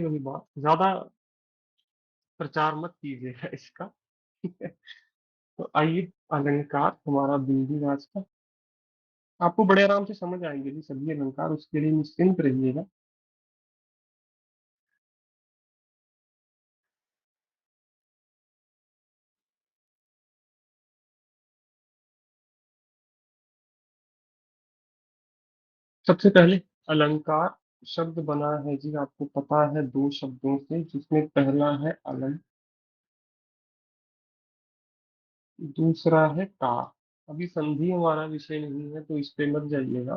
वही बात ज्यादा प्रचार मत कीजिएगा इसका। ठीक है। तो आइए, अलंकार हमारा बिंदु आज का। आपको बड़े आराम से समझ आएंगे जी सभी अलंकार, उसके लिए निश्चिंत रहिएगा। सबसे पहले अलंकार शब्द बना है जी, आपको पता है, दो शब्दों से, जिसमें पहला है अलंग, दूसरा है कार। अभी संधि हमारा विषय नहीं है तो इस पे मत जाइएगा,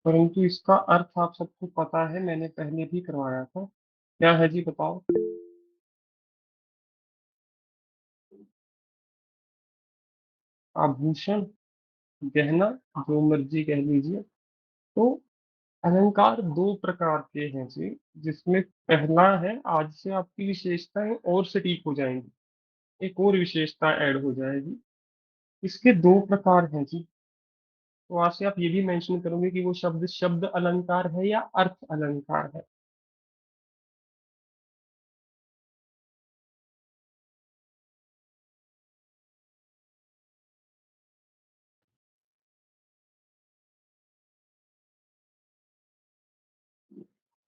परंतु इसका अर्थ आप सबको पता है, मैंने पहले भी करवाया था। क्या है जी, बताओ। आभूषण, गहना, जो मर्जी कह लीजिए। तो अलंकार दो प्रकार के हैं जी, जिसमें पहला है, आज से आपकी विशेषताएं और सटीक हो जाएंगी, एक और विशेषता ऐड हो जाएगी। इसके दो प्रकार हैं जी। तो आज से आप ये भी मेंशन करोगे कि वो शब्द शब्द अलंकार है या अर्थ अलंकार है।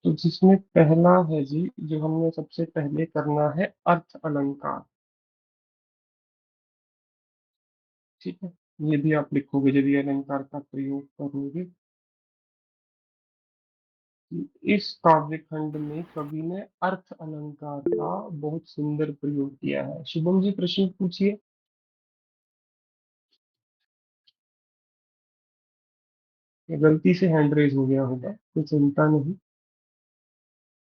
तो जिसमें पहला है जी, जो हमने सबसे पहले करना है, अर्थ अलंकार। ठीक है। ये भी आप लिखोगे यदि अलंकार का प्रयोग करोगे। इस काव्य खंड में कवि ने अर्थ अलंकार का बहुत सुंदर प्रयोग किया है। शुभम जी, प्रश्न पूछिए। ये गलती से हैंड रेज हो गया होगा, कोई चिंता नहीं।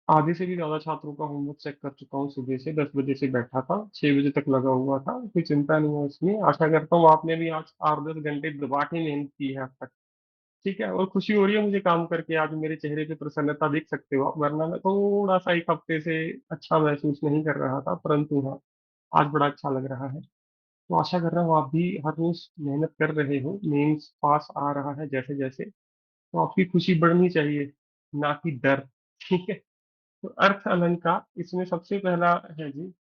आधे से भी ज्यादा छात्रों का होमवर्क चेक कर चुका हूँ, सुबह से 10 बजे से बैठा था, 6 बजे तक लगा हुआ था, कोई चिंता नहीं है उसमें। आशा करता हूँ आपने भी आज 8-10 घंटे दबा के मेहनत की है अब तक। ठीक है, और खुशी हो रही है मुझे काम करके, आज मेरे चेहरे पे प्रसन्नता देख सकते हो आप, वरना मैं थोड़ा सा एक हफ्ते से अच्छा महसूस नहीं कर रहा था, परंतु हाँ, आज बड़ा अच्छा लग रहा है। तो आशा कर रहा हूँ आप भी हर रोज मेहनत कर रहे हो, मेंस पास आ रहा है जैसे जैसे, तो आपकी खुशी बढ़नी चाहिए, ना कि डर। ठीक है। तो अर्थ अलंकार, इसमें सबसे पहला है जी,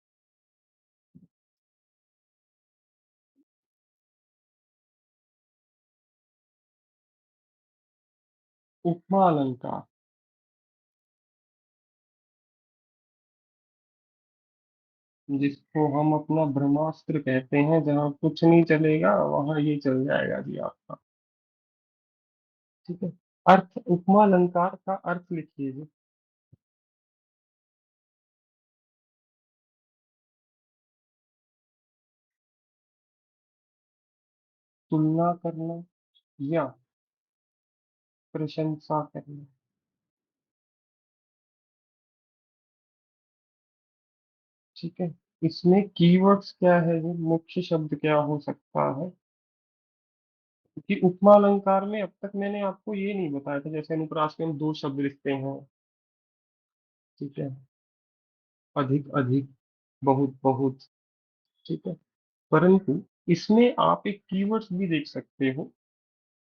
उपमा अलंकार, जिसको हम अपना ब्रह्मास्त्र कहते हैं, जहाँ कुछ नहीं चलेगा वहां ये चल जाएगा जी आपका। ठीक है। अर्थ, उपमा अलंकार का अर्थ लिखिए जी। तुलना करना या प्रशंसा करना। ठीक है। इसमें कीवर्ड्स क्या है जी, मुख्य शब्द क्या हो सकता है। कि उपमा अलंकार में अब तक मैंने आपको ये नहीं बताया था, जैसे अनुप्रास में हम दो शब्द लिखते हैं। ठीक है। अधिक अधिक, बहुत बहुत। ठीक है। परंतु इसमें आप एक कीवर्ड्स भी देख सकते हो।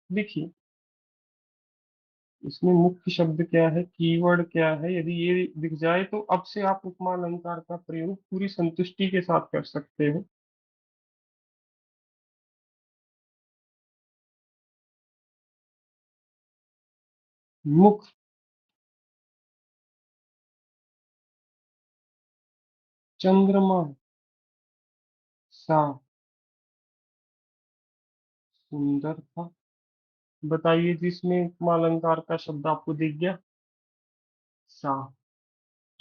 देखिए, इसमें मुख्य शब्द क्या है, कीवर्ड क्या है, यदि ये दिख जाए तो अब से आप उपमा अलंकार का प्रयोग पूरी संतुष्टि के साथ कर सकते हो। मुख, चंद्रमा सा सुंदर था। बताइए, जिसमें उपमा अलंकार का शब्द आपको दिख गया, सा।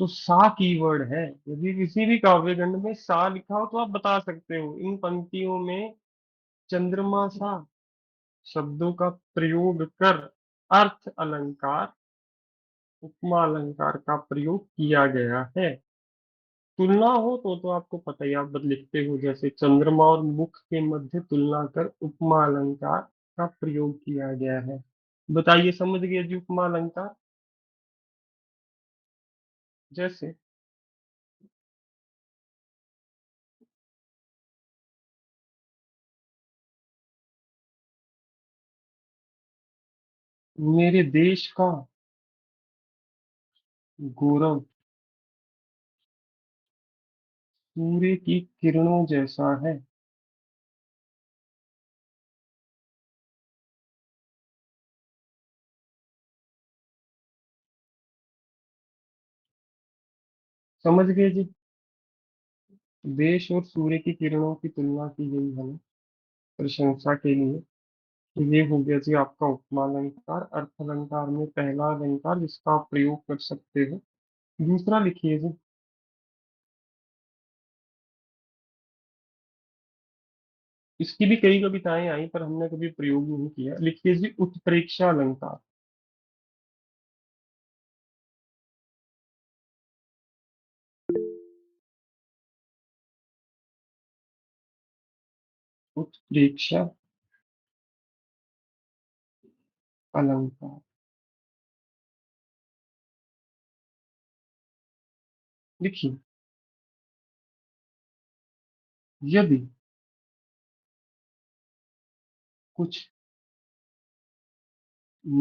तो सा कीवर्ड है। यदि किसी भी काव्य खंड में सा लिखा हो तो आप बता सकते हो इन पंक्तियों में चंद्रमा सा शब्दों का प्रयोग कर अर्थ अलंकार, उपमा अलंकार का प्रयोग किया गया है। तुलना हो तो आपको पता ही, आप बद लिखते हो, जैसे चंद्रमा और मुख के मध्य तुलना कर उपमा अलंकार का प्रयोग किया गया है। बताइए, समझ गए जी उपमा अलंकार। जैसे मेरे देश का गौरव, सूर्य की किरणों जैसा है। समझ गए जी। देश और सूर्य की किरणों की तुलना की गई है प्रशंसा के लिए। तो ये हो गया जी आपका उपमा अलंकार। अर्थ अलंकार में पहला अलंकार जिसका आप प्रयोग कर सकते हो। दूसरा लिखिए जी। इसकी भी कई कविताएं आई पर हमने कभी प्रयोग नहीं किया। लिखिए जी उत्प्रेक्षा अलंकार। उत्प्रेक्षा अलंकार। लिखिए। यदि कुछ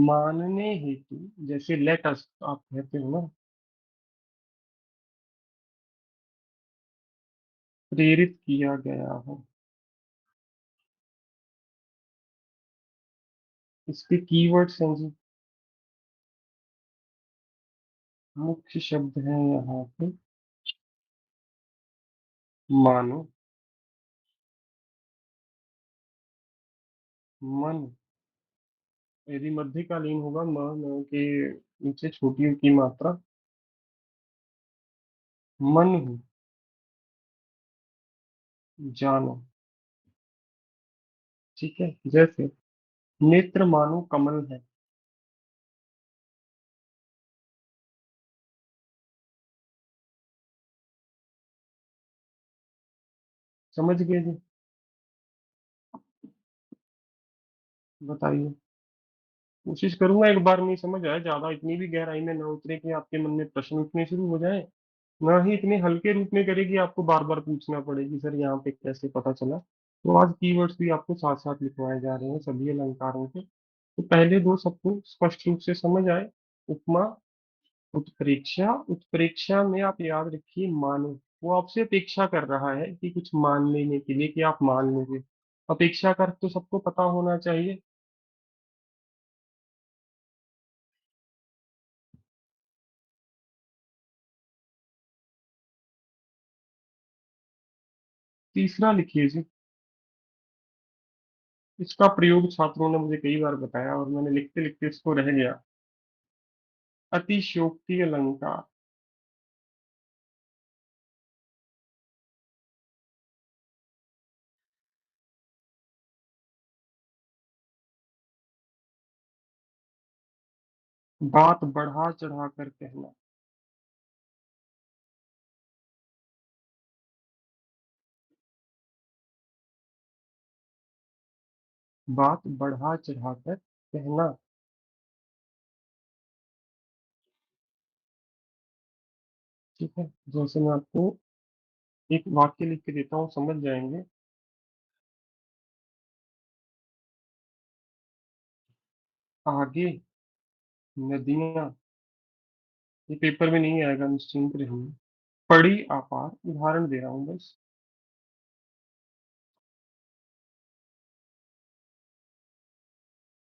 मानने हेतु, जैसे लेट अस आप कहते हो ना, प्रेरित किया गया हो। इसके कीवर्ड्स हैं जी। मुख्य शब्द है यहाँ पे मानो, मन। यदि मध्यकालीन होगा म के नीचे छोटी की मात्रा, मन हूँ, जानो। ठीक है। जैसे नेत्र मानो कमल है। समझ गए जी। बताइए। कोशिश करूंगा एक बार नहीं समझ आए, ज्यादा इतनी भी गहराई में ना उतरे कि आपके मन में प्रश्न उठने शुरू हो जाए, ना ही इतने हल्के रूप में करे कि आपको बार बार पूछना पड़े कि सर यहाँ पे कैसे पता चला। तो आज कीवर्ड्स भी आपको साथ साथ लिखवाए जा रहे हैं सभी अलंकारों के। तो पहले दो सबको स्पष्ट रूप से समझ आए। उपमा, उत्प्रेक्षा। उत्प्रेक्षा में आप याद रखिए मानो। वो आपसे अपेक्षा कर रहा है कि कुछ मान लेने के लिए कि आप मान लोगे। अपेक्षा कर तो सबको पता होना चाहिए। तीसरा लिखिए जी। इसका प्रयोग छात्रों ने मुझे कई बार बताया और मैंने लिखते लिखते इसको रह गया। अतिशयोक्ति अलंकार। बात बढ़ा चढ़ा कर कहना। बात बढ़ा चढ़ा कर कहना। ठीक है। जैसे मैं आपको एक वाक्य लिख के देता हूँ, समझ जाएंगे। आगे नदियां। ये पेपर में नहीं आएगा, निश्चिंत रहिए। पड़ी आपार, उदाहरण दे रहा हूँ बस।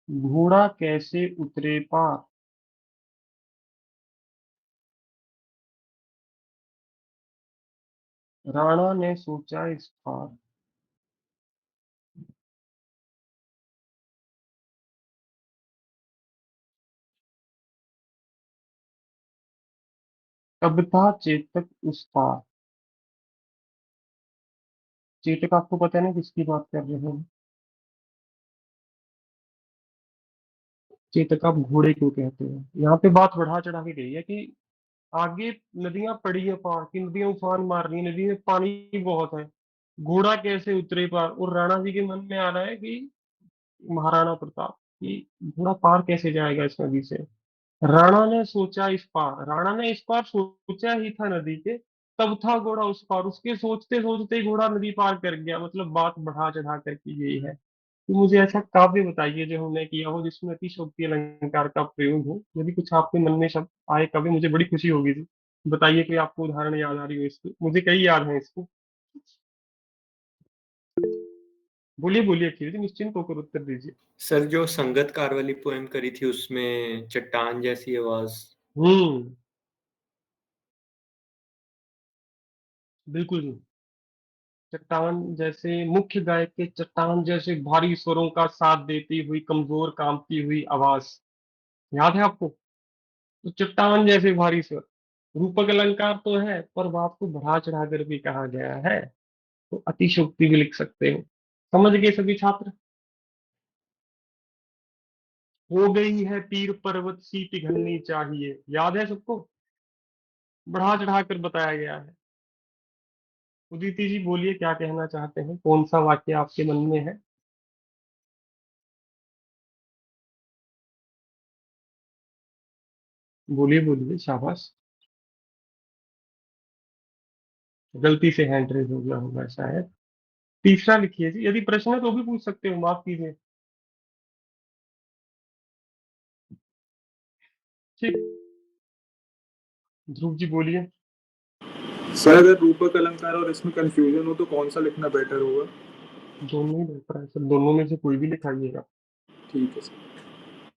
घोड़ा कैसे उतरे पार। राणा ने सोचा इस पार। तब था चेतक उस पार। चेतक आपको पता है ना किसकी बात कर रहे हैं। चेतक आप घोड़े क्यों कहते हैं। यहाँ पे बात बढ़ा चढ़ा के गई है कि आगे नदियां पड़ी है पार, कि नदियां उफान मार रही है, नदी में पानी बहुत है। घोड़ा कैसे उतरे पार, और राणा जी के मन में आ रहा है कि महाराणा प्रताप, कि घोड़ा पार कैसे जाएगा इस नदी से। राणा ने सोचा इस पार, राणा ने इस पार सोचा ही था नदी के। तब था घोड़ा उस पार, उसके सोचते सोचते ही घोड़ा नदी पार कर गया। मतलब बात बढ़ा चढ़ा कर की गई है। तो मुझे ऐसा काव्य बताइए जो हमने किया हो जिसमें अतिशयोक्ति अलंकार का प्रयोग हो। यदि कुछ आपके मन में शब्द आए कभी, मुझे बड़ी खुशी होगी जी। बताइए कोई आपको उदाहरण याद आ रही हो इसकी, मुझे कई याद है इसको। बोलिए बोलिए खीर जी, निश्चिंत होकर उत्तर दीजिए। सर जो संगतकार वाली पोएम करी थी उसमें चट्टान जैसी आवाज। हम्म। बिल्कुल। चट्टान जैसे मुख्य गायक के चट्टान जैसे भारी स्वरों का साथ देती हुई कमजोर कांपती हुई आवाज, याद है आपको? तो चट्टान जैसे भारी स्वर, रूपक अलंकार तो है पर बात को बढ़ा चढ़ा कर भी कहा गया है, तो अतिशयोक्ति भी लिख सकते हो। समझ गए सभी छात्र? हो गई है पीर पर्वत सी पिघलनी चाहिए, याद है सबको? बढ़ा चढ़ा कर बताया गया है। उदिति जी बोलिए, क्या कहना चाहते हैं, कौन सा वाक्य आपके मन में है? बोलिए बोलिए, शाबाश। गलती से हैंड रेज हो गया होगा शायद। तीसरा लिखिए जी, यदि प्रश्न है तो भी पूछ सकते हो, माफ कीजिए। ठीक। ध्रुव जी बोलिए। सर अगर रूपक अलंकार और इसमें कंफ्यूजन हो तो कौन सा लिखना बेटर होगा? दोनों ही बेहतर है सर, दोनों में से कोई भी लिखाइएगा। ठीक है सर।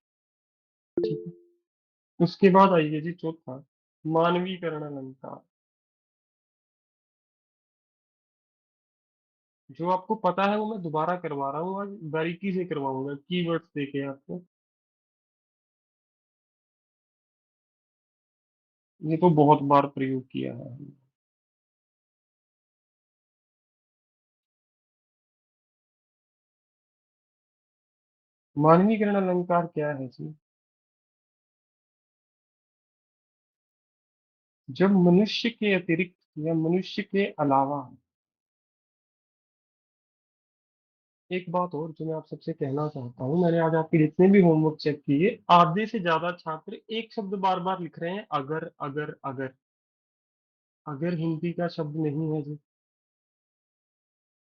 ठीक है। उसके बाद आइए जी चौथा, मानवीकरण अलंकार। जो आपको पता है वो मैं दोबारा करवा रहा हूँ, आज बारीकी से करवाऊंगा, कीवर्ड्स देके आपको। ये तो बहुत बार प्रयोग किया है हमने। मानवीकरण अलंकार क्या है जी? जब मनुष्य के अतिरिक्त या मनुष्य के अलावा, एक बात और जो मैं आप सबसे कहना चाहता हूँ, मैंने आज आपके जितने भी होमवर्क चेक किए, आधे से ज्यादा छात्र एक शब्द बार बार लिख रहे हैं, अगर अगर अगर। अगर हिंदी का शब्द नहीं है जी।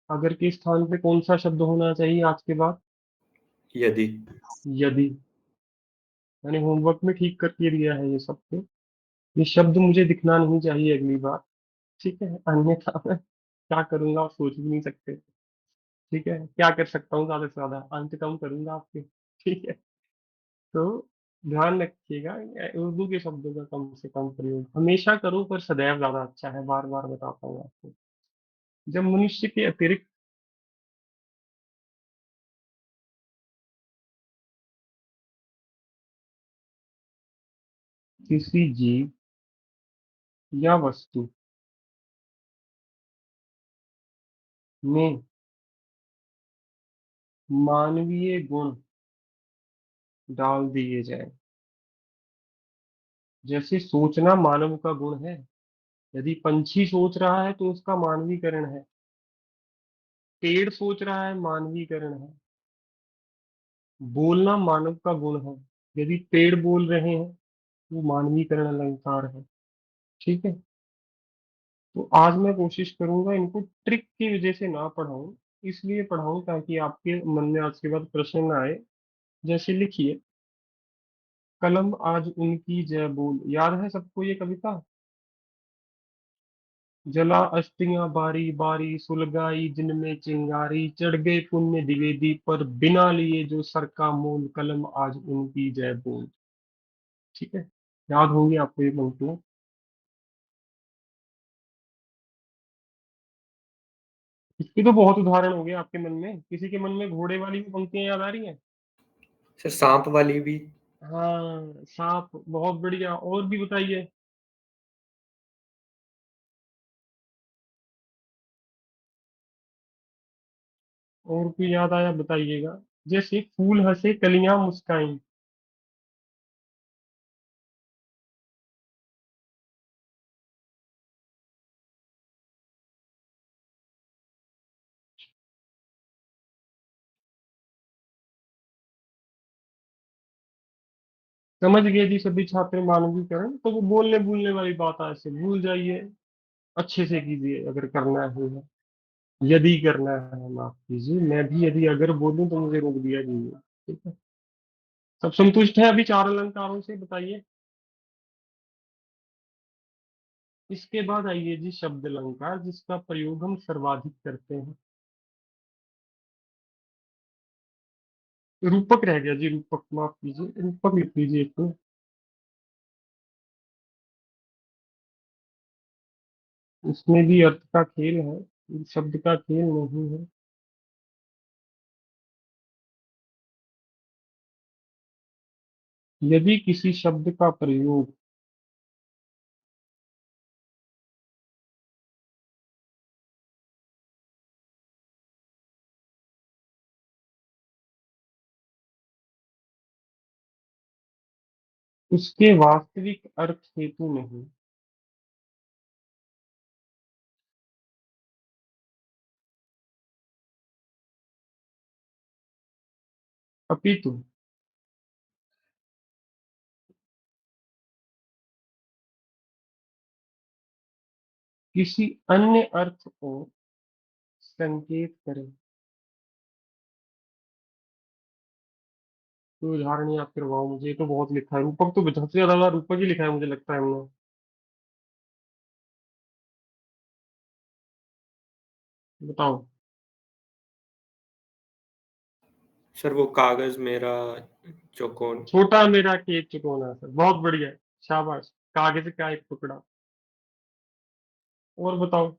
अगर के स्थान पे कौन सा शब्द होना चाहिए आज के बाद? यदि। यदि। मैंने होमवर्क में ठीक करके दिया है ये सब पे। ये शब्द मुझे दिखना नहीं चाहिए अगली बार। ठीक है, अन्यथा मैं क्या करूंगा आप सोच भी नहीं सकते। ठीक है, क्या कर सकता हूँ, ज्यादा से ज्यादा अंक कम करूंगा आपके। ठीक है। तो ध्यान रखिएगा, उर्दू के शब्दों का कम से कम प्रयोग हमेशा करो, पर सदैव ज्यादा अच्छा है, बार बार बताता हूँ आपको। जब मनुष्य के अतिरिक्त किसी जीव या वस्तु में मानवीय गुण डाल दिए जाए। जैसे सोचना मानव का गुण है, यदि पंछी सोच रहा है तो उसका मानवीकरण है। पेड़ सोच रहा है, मानवीकरण है। बोलना मानव का गुण है, यदि पेड़ बोल रहे हैं वो मानवीकरण अलंकार है। ठीक है। तो आज मैं कोशिश करूंगा इनको ट्रिक की वजह से ना पढ़ाऊं, इसलिए पढ़ाऊं ताकि आपके मन में आज के बाद प्रश्न ना आए। जैसे लिखिए, कलम आज उनकी जय बोल, याद है सबको ये कविता? जला अश्तियां बारी बारी, सुलगाई जिनमें चिंगारी, चढ़ गए पुण्य द्विवेदी पर, बिना लिए जो सर का मूल, कलम आज उनकी जय बोल। ठीक है, याद होंगी आपको ये पंक्तियां। इसके तो बहुत उदाहरण हो गए आपके मन में, किसी के मन में घोड़े वाली भी पंक्तियां याद आ रही हैं? सर सांप वाली भी। हाँ, सांप, बहुत बढ़िया, और भी बताइए। और कोई याद आया बताइएगा। जैसे फूल हंसे कलियां मुस्काई। समझ गए जी सभी छात्र, मानवीकरण तो वो बोलने बोलने वाली बात आज से भूल जाइए, अच्छे से कीजिए अगर करना है। यदि करना है, माफ कीजिए, मैं भी यदि अगर बोलूं तो मुझे रोक दिया जाइए। ठीक है। सब संतुष्ट है अभी चार अलंकारों से, बताइए। इसके बाद आइए जी शब्द अलंकार, जिसका प्रयोग हम सर्वाधिक करते हैं। रूपक रह गया जी, रूपक माफ कीजिए, रूपक लिख लीजिए एक तो। इसमें भी अर्थ का खेल है, शब्द का खेल नहीं है। यदि किसी शब्द का प्रयोग उसके वास्तविक अर्थ हेतु नहीं, अपितु किसी अन्य अर्थ को संकेत करे। तो उदाहरण याद करवाओ मुझे, ये तो बहुत लिखा है रूपक, तो सबसे ज्यादा रूपक ही लिखा है मुझे लगता है हमने। बताओ। सर वो कागज मेरा चौकोन। छोटा मेरा खेत चुकौना सर, बहुत बढ़िया, शाबाश। कागज का एक टुकड़ा। और बताओ।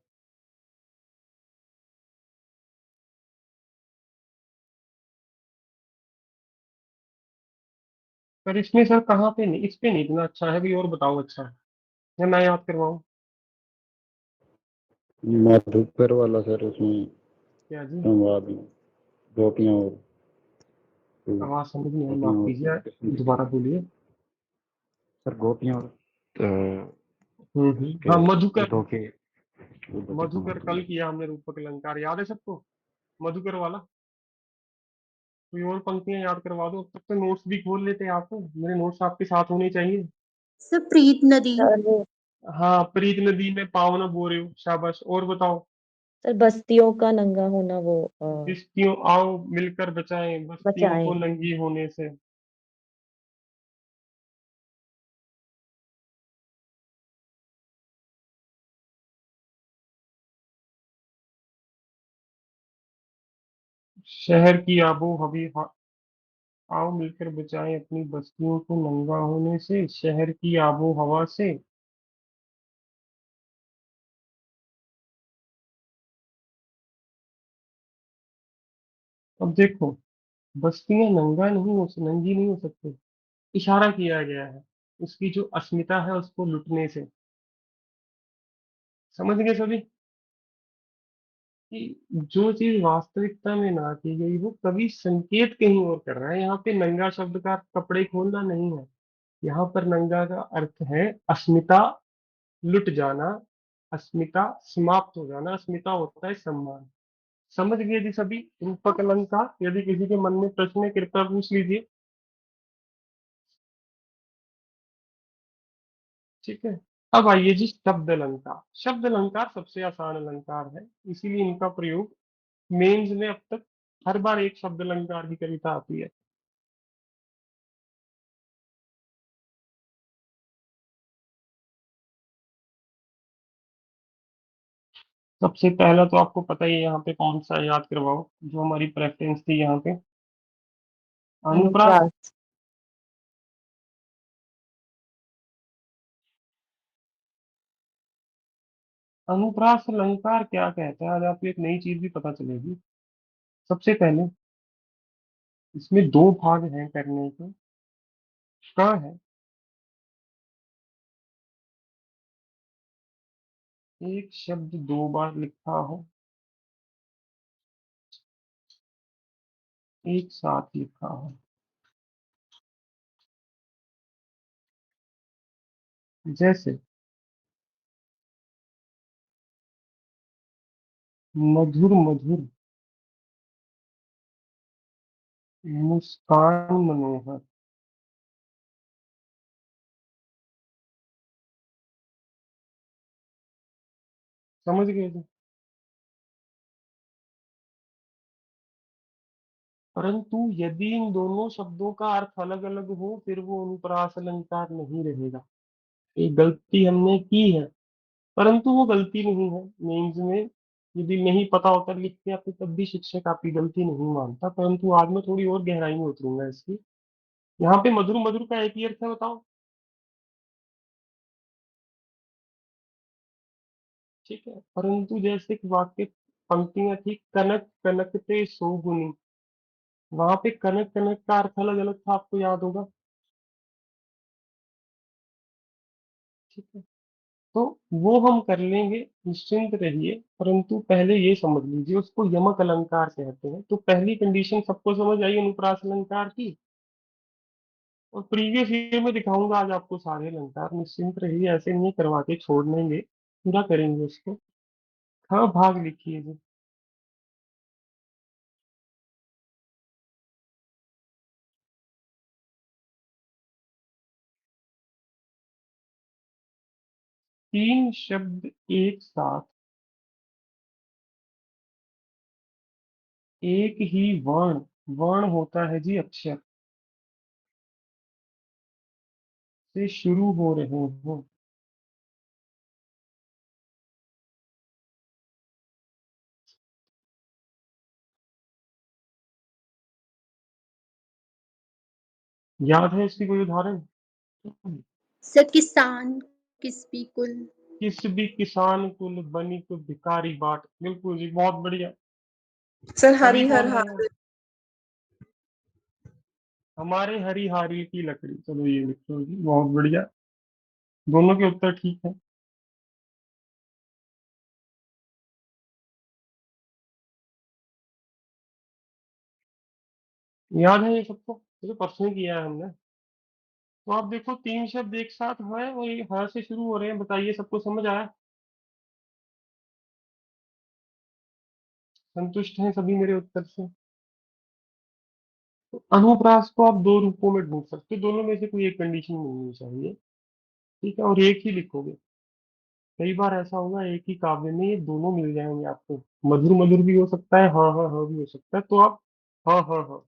पर इसमें सर कहाँ पे नहीं, इस पे नहीं इतना अच्छा है भी, और बताओ अच्छा है या मैं याद करवाऊं। मधुकर वाला सर, उसमें क्या जी। संवाद में गोपियां और आवाज समझ नहीं आई, गोपियां माफ और कीजिए, कृष्ण जी दोबारा के, बोलिए। सर गोपियां और हाँ उसके मधुकर। उद्धव के, उद्धव के मधुकर संवाद कल में। किया हमने रूपक अलंकार, याद है सबको। मधुकर वाला कोई और पंक्तियां याद करवा दो, तब तक नोट्स भी खोल लेते हैं आप, मेरे नोट्स आपके साथ होने चाहिए। सर प्रीत नदी। सर वो हाँ, प्रीत नदी में पाँव न बो रहे हो, शाबाश। और बताओ। सर बस्तियों का नंगा होना, वो किश्तियों आओ मिलकर बचाएं बस्तियों को बचाएं। नंगी होने से। शहर की आबो हवी आओ मिलकर बचाएं अपनी बस्तियों को नंगा होने से, शहर की आबो हवा से। अब देखो, बस्तियां नंगी नहीं हो सकती। इशारा किया गया है उसकी जो अस्मिता है उसको लुटने से। समझ गए सभी कि जो चीज वास्तविकता में ना की गई वो कभी संकेत कहीं और कर रहा है। यहाँ पे नंगा शब्द का अर्थ कपड़े खोलना नहीं है, यहाँ पर नंगा का अर्थ है अस्मिता लुट जाना, अस्मिता समाप्त हो जाना। अस्मिता होता है सम्मान। समझ गए जी सभी रूपक अलंकार। यदि किसी के मन में प्रश्न है कृपया पूछ लीजिए। ठीक है। अब आइए जी शब्द अलंकार। शब्द अलंकार सबसे आसान अलंकार है, इसीलिए इनका प्रयोग मेंस में अब तक हर बार एक शब्द अलंकार की कविता आती है। सबसे पहला तो आपको पता ही है यहाँ पे कौन सा है, याद करवाओ जो हमारी प्रेफरेंस थी यहाँ पे। अनुप्रास। अनुप्रास। अनुप्रास अलंकार क्या कहता है, आज आपको एक नई चीज भी पता चलेगी। सबसे पहले इसमें दो भाग हैं करने के। कहाँ है, एक शब्द दो बार लिखा हो, एक साथ लिखा हो। जैसे मधुर मधुर, मुस्कान मनोहर। समझ गए जी। परंतु यदि इन दोनों शब्दों का अर्थ अलग अलग हो फिर वो अनुप्रास अलंकार नहीं रहेगा। एक गलती हमने की है। परंतु वो गलती नहीं है। मेंस में यदि नहीं पता होता लिखते आपको तब भी शिक्षक आपकी गलती नहीं मानता, परंतु आज मैं थोड़ी और गहराई में उतरूंगा इसकी। यहाँ पे मधुर मधुर का एक ही अर्थ है, बताओ। ठीक है, परंतु जैसे कि वाक्य पंक्तियां थी, कनक कनकते सोगुनी, वहां पे कनक कनक का अर्थ अलग अलग था, आपको याद होगा। ठीक है, तो वो हम कर लेंगे, निश्चिंत रहिए। परंतु पहले ये समझ लीजिए, उसको यमक अलंकार कहते हैं। तो पहली कंडीशन सबको समझ आई अनुप्रास अलंकार की। और प्रीवियस ईयर में दिखाऊंगा आज आपको सारे अलंकार, निश्चिंत रहिए, ऐसे नहीं करवा के छोड़ देंगे, पूरा करेंगे उसको। हाँ, भाग लिखिए जी। तीन शब्द एक साथ एक ही वर्ण, वर्ण होता है जी अक्षर, से शुरू हो रहे हो। याद है इसकी कोई उदाहरण? सर किसान, किसबी कुल। किस भी किसान कुल बनी को भिखारी बाट, बिल्कुल जी, बहुत बढ़िया। सर कवि हरिहर कौन है? हाल। हमारे हरिहारी की लकड़ी, चलो ये लिखो जी, बहुत बढ़िया। दोनों के उत्तर ठीक है। याद है ये सबको, ये तो परसों ही किया है हमने। तो आप देखो, तीन शब्द एक साथ है और ये ह से शुरू हो रहे हैं, बताइए सबको समझ आया? संतुष्ट हैं सभी मेरे उत्तर से? तो अनुप्रास को आप दो रूपों में ढूंढ सकते हो, दोनों में से कोई एक कंडीशन मिलनी चाहिए। ठीक है, और एक ही लिखोगे। कई बार ऐसा होगा एक ही काव्य में ये दोनों मिल जाएंगे आपको। मधुर मधुर भी हो सकता है, हाँ हाँ हाँ भी हो सकता है, तो आप हाँ हाँ हाँ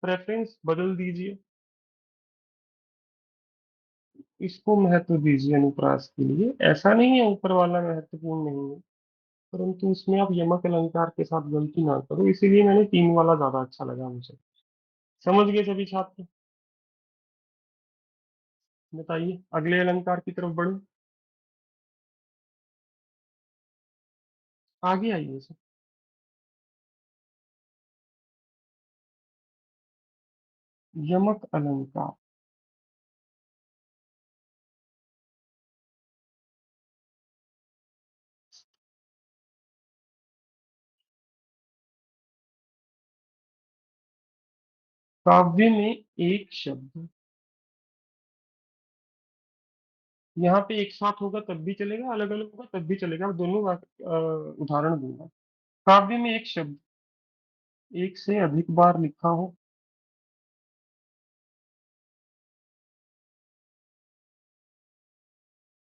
प्रेफरेंस बदल दीजिए। इसको महत्व दीजिए अनुप्रास के लिए। ऐसा नहीं है ऊपर वाला महत्वपूर्ण नहीं है, परंतु उसमें आप यमक अलंकार के साथ गलती ना करो, इसीलिए मैंने तीन वाला ज्यादा अच्छा लगा मुझे। समझ गए सभी छात्र? बताइए, अगले अलंकार की तरफ बढ़ो। आगे आइए सर। यमक अलंकार। काव्य में एक शब्द यहाँ पे एक साथ होगा तब भी चलेगा, अलग अलग होगा तब भी चलेगा, मैं दोनों उदाहरण दूंगा। काव्य में एक शब्द एक से अधिक बार लिखा हो,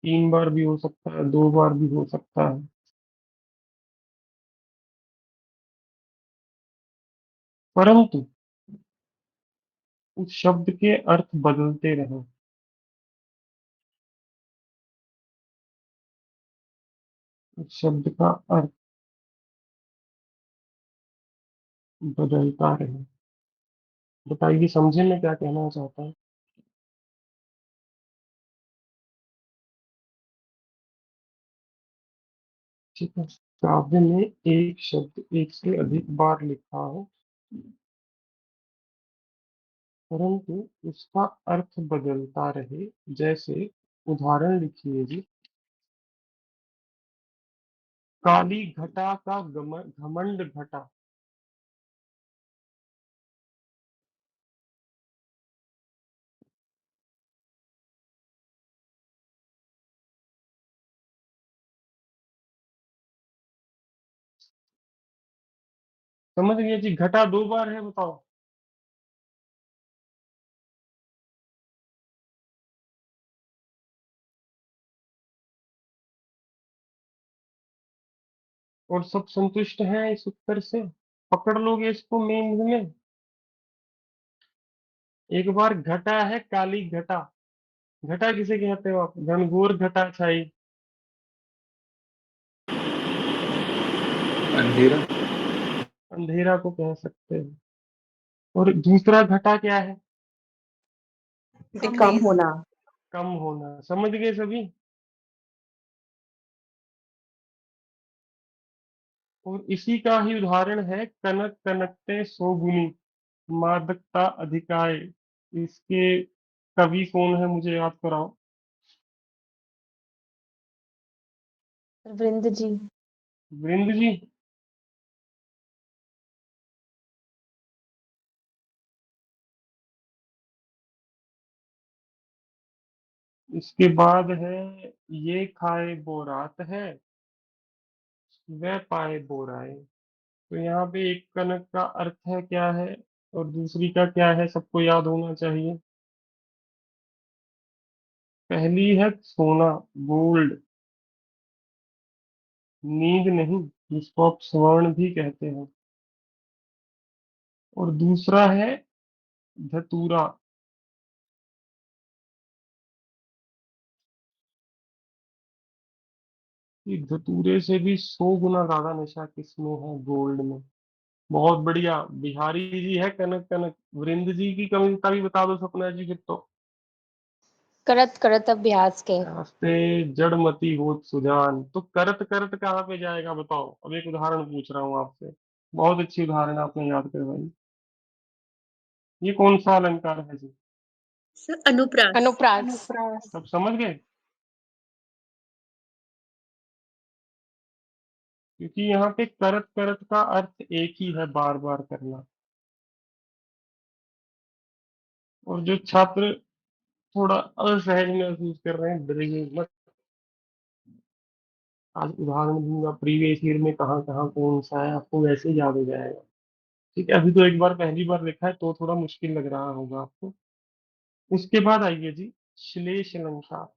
तीन बार भी हो सकता है, दो बार भी हो सकता है, परंतु उस शब्द के अर्थ बदलते रहे। उस शब्द का अर्थ बदलता रहे। बताइए, समझे मैं क्या कहना चाहता हूँ? ठीक है, काव्य में एक शब्द एक से अधिक बार लिखा हो, परंतु उसका अर्थ बदलता रहे। जैसे उदाहरण लिखिए जी। काली घटा का घमंड घटा। समझ गए जी? घटा दो बार है, बताओ। और सब संतुष्ट हैं इस उत्तर से? पकड़ लोगे इसको मेन में? एक बार घटा है, काली घटा। घटा किसे कहते हो आप? घनघोर घटा छाई। अंधेरा। अंधेरा को कह सकते हैं। और दूसरा घटा क्या है? कम होना। कम होना। समझ गए सभी? और इसी का ही उदाहरण है कनक कनकते सौ गुनी मादकता अधिकाय। इसके कवि कौन है, मुझे याद कराओ। वृंद जी। वृंद जी। इसके बाद है ये खाए बोरात है, वह पाए बोराए। तो यहाँ पे एक कनक का अर्थ है क्या है, और दूसरी का क्या है, सबको याद होना चाहिए। पहली है सोना, गोल्ड, नींद नहीं, जिसको आप स्वर्ण भी कहते हैं। और दूसरा है धतूरा। कि धतूरे से भी 100 गुना ज्यादा नशा किसमें है? गोल्ड में। बहुत बढ़िया। बिहारी जी है कनक कनक। वृंद जी की कविता भी बता दो सपना जी फिर तो। करत करत अभ्यास के। रास्ते जड़मती होत सुजान। तो करत करत कहाँ पे जाएगा बताओ? अब एक उदाहरण पूछ रहा हूँ आपसे। बहुत अच्छी उदाहरण आपने याद करवाई। ये कौन सा अलंकार है जी? सर अनुप्रास। अनुप्रास। सब समझ गए? क्योंकि यहाँ पे करत करत का अर्थ एक ही है, बार बार करना। और जो छात्र थोड़ा असहज महसूस कर रहे हैं, डरिए मत। आज उदाहरण दूंगा प्रीवियस ईयर में कहाँ कहाँ कौन सा है, आपको वैसे ही याद हो जाएगा। ठीक है, अभी तो एक बार पहली बार लिखा है तो थोड़ा मुश्किल लग रहा होगा आपको। उसके बाद आइए जी श्लेष अलंकार।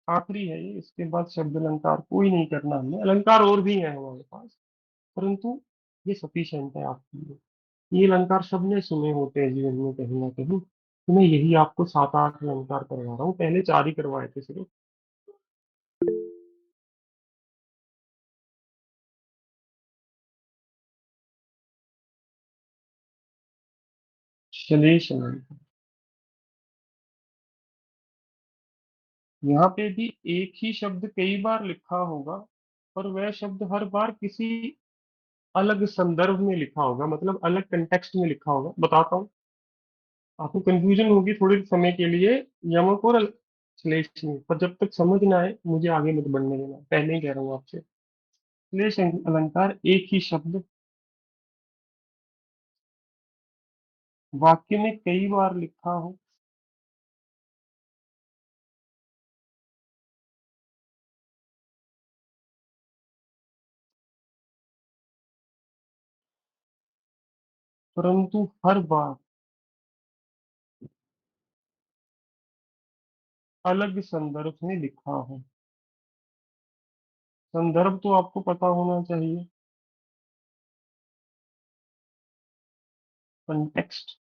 आखिरी है ये, इसके बाद शब्द अलंकार कोई नहीं करना हमने। अलंकार और भी है हमारे पास, परंतु ये सफिशिएंट है आपके लिए। ये अलंकार सबने सुने होते हैं जीवन में कहीं ना कहीं। तो मैं यही आपको 7-8 अलंकार करवा रहा हूँ, पहले 4 ही करवाए थे सिर्फ। श्लेष अलंकार। यहाँ पे भी एक ही शब्द कई बार लिखा होगा, पर वह शब्द हर बार किसी अलग संदर्भ में लिखा होगा, मतलब अलग कंटेक्स्ट में लिखा होगा। बताता हूँ, आपको कंफ्यूजन होगी थोड़े समय के लिए। यमक और श्लेष में, पर जब तक समझ ना आए मुझे आगे मत बढ़ने देना, पहले ही कह रहा हूँ आपसे। श्लेष अलंकार एक ही शब्द वाक्य में कई बार लिखा हो, परंतु हर बार अलग संदर्भ में लिखा हो। संदर्भ तो आपको पता होना चाहिए, कंटेक्स्ट।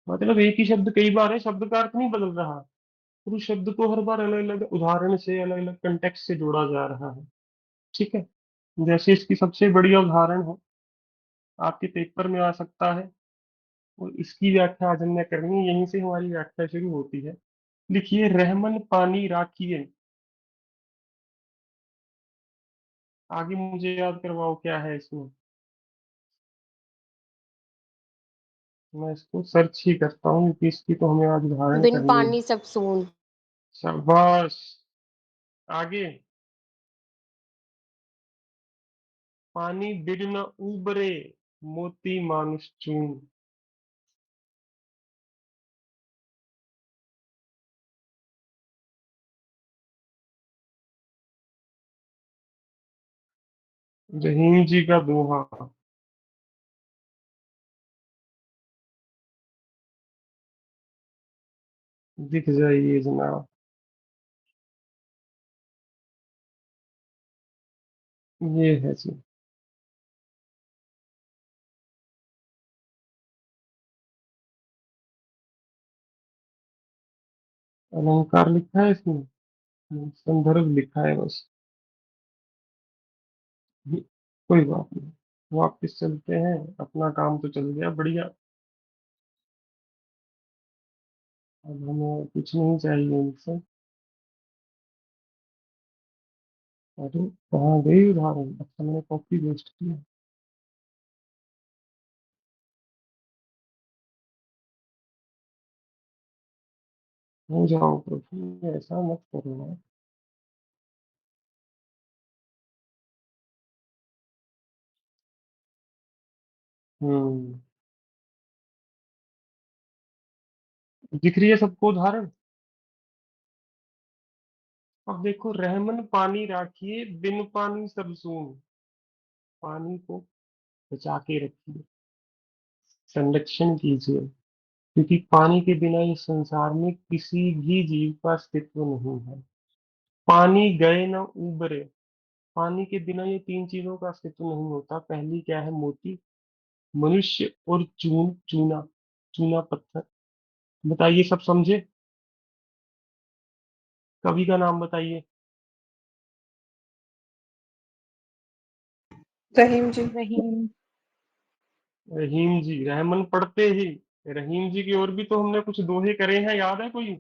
मतलब एक ही शब्द कई बार है, शब्द का अर्थ नहीं बदल रहा, पर उस शब्द को हर बार अलग अलग उदाहरण से, अलग अलग कंटेक्स्ट से जोड़ा जा रहा है। ठीक है। जैसे इसकी सबसे बढ़िया उदाहरण है, आपके पेपर में आ सकता है, और इसकी व्याख्या आज हमने करनी है, यहीं से हमारी व्याख्या शुरू होती है। लिखिए रहमन पानी राखिए। आगे मुझे याद करवाओ क्या है इसमें। मैं इसको सर्च ही करता हूँ क्योंकि इसकी तो हमें आज उदाहरण बिन करनी है। पानी सब सून। शाबाश। आगे। पानी बिन न उबरे, मोती मानुष चून। रहीम जी का दोहा। दिख जाइए जनाब। ये है जी। अलंकार लिखा है इसमें? संदर्भ लिखा है बस। कोई बात नहीं, वापिस चलते हैं। अपना काम तो चल गया बढ़िया। अब हमें कुछ नहीं चाहिए इनसे। अरे कहाँ गई उदाहरण? अच्छा मैंने कॉपी पेस्ट किया। हो जाओ प्रभु, ऐसा मत करो ना। हम्म। दिख रही है सबको उदाहरण? अब देखो, रहमन पानी राखिए, बिन पानी सब सून। पानी को बचा के रखिए, संरक्षण कीजिए, क्योंकि पानी के बिना इस संसार में किसी भी जीव का अस्तित्व नहीं है। पानी गए न उबरे। पानी के बिना ये तीन चीजों का अस्तित्व नहीं होता। पहली क्या है? मोती, मनुष्य और चूना, चूना पत्थर। बताइए, सब समझे? कवि का नाम बताइए। रहीम जी। रहीम। रहीम जी। रहमन पढ़ते ही रहीम जी की ओर भी तो हमने कुछ दोहे करे हैं, याद है कोई?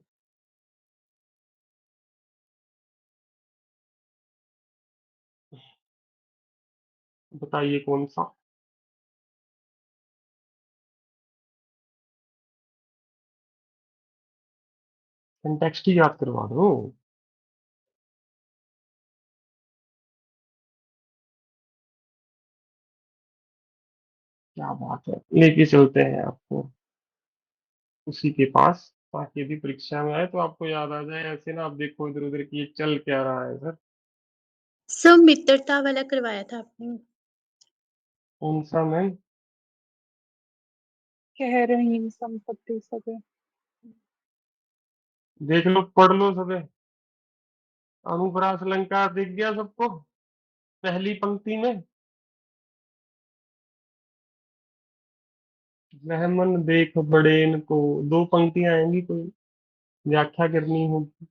बताइए कौन सा। कंटेक्स्ट ही याद करवा दो। क्या बात है, लेके चलते हैं आपको उसी के पास, ताकि यदि परीक्षा में आए तो आपको याद आ जाए। ऐसे ना आप देखो इधर उधर की ये चल क्या रहा है सर। सब मित्रता वाला करवाया था आपने। कौन सा मैम? कह रहीम संपत्ति सके। देख लो, पढ़ लो सबे। अनुप्रास अलंकार दिख गया सबको पहली पंक्ति में? रहमन देख बड़ेन को। दो पंक्तियां आएंगी, कोई व्याख्या करनी होगी।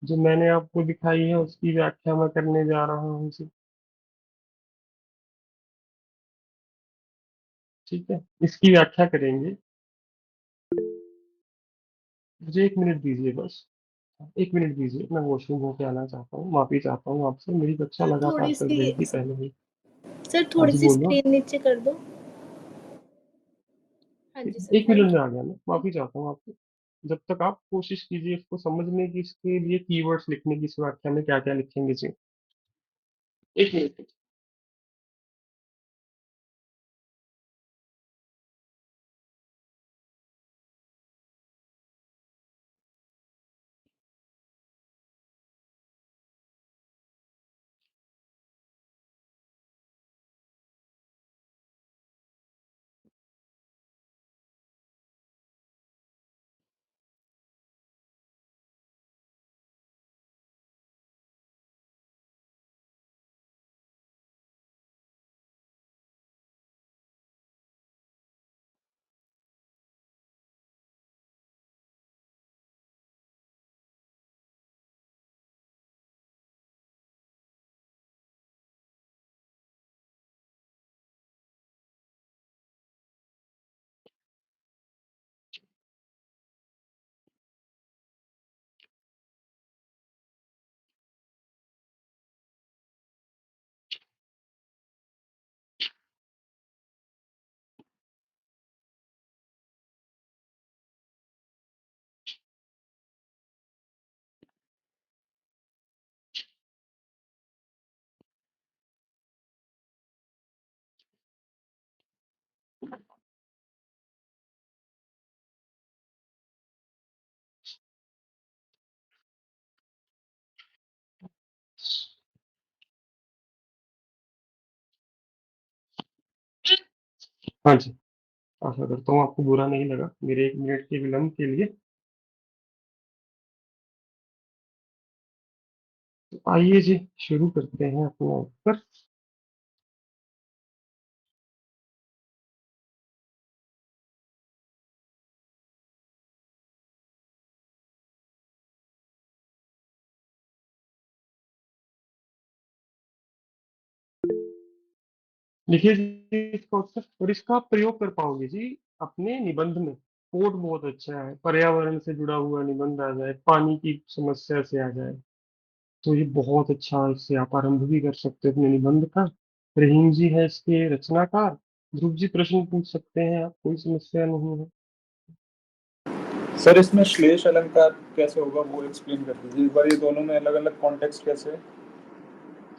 जो मैंने आपको दिखाई है उसकी व्याख्या मैं करने जा रहा हूँ इसे। ठीक है, इसकी व्याख्या करेंगे। मुझे एक मिनट दीजिए बस। एक मिनट दीजिए, मैं वॉशरूम होके आना चाहता हूँ, माफी चाहता हूँ आपसे। मेरी कक्षा सर लगातार थोड़ी चल सी रही थी पहले ही। सर हाँ थोड़ी जी सी बोलो। स्क्रीन नीचे कर दो। हाँ जी सर, एक थैंक मिनट में आ गया, मैं माफी चाहता हूँ आपसे। जब तक आप कोशिश कीजिए इसको समझने की, इसके लिए कीवर्ड्स लिखने की, इस व्याख्या में क्या क्या लिखेंगे जी। एक मिनट। हाँ जी, आशा करता हूँ आपको बुरा नहीं लगा मेरे एक मिनट के विलंब के लिए। तो आइए जी, शुरू करते हैं अपना उत्तर। लिखिए जी इसका उत्तर, और इसका आप प्रयोग कर पाओगे जी अपने निबंध में। कोट बहुत अच्छा है, पर्यावरण से जुड़ा हुआ निबंध आ जाए, पानी की समस्या से आ जाए, तो ये बहुत अच्छा, इससे आप आरंभ भी कर सकते हो अपने निबंध का। रहीम जी है इसके रचनाकार। ध्रुव जी प्रश्न पूछ सकते हैं आप, कोई समस्या नहीं है। सर इसमें श्लेष अलंकार कैसे होगा वो एक्सप्लेन कर दीजिए एक बार, ये दोनों में अलग अलग कॉन्टेक्स्ट कैसे है?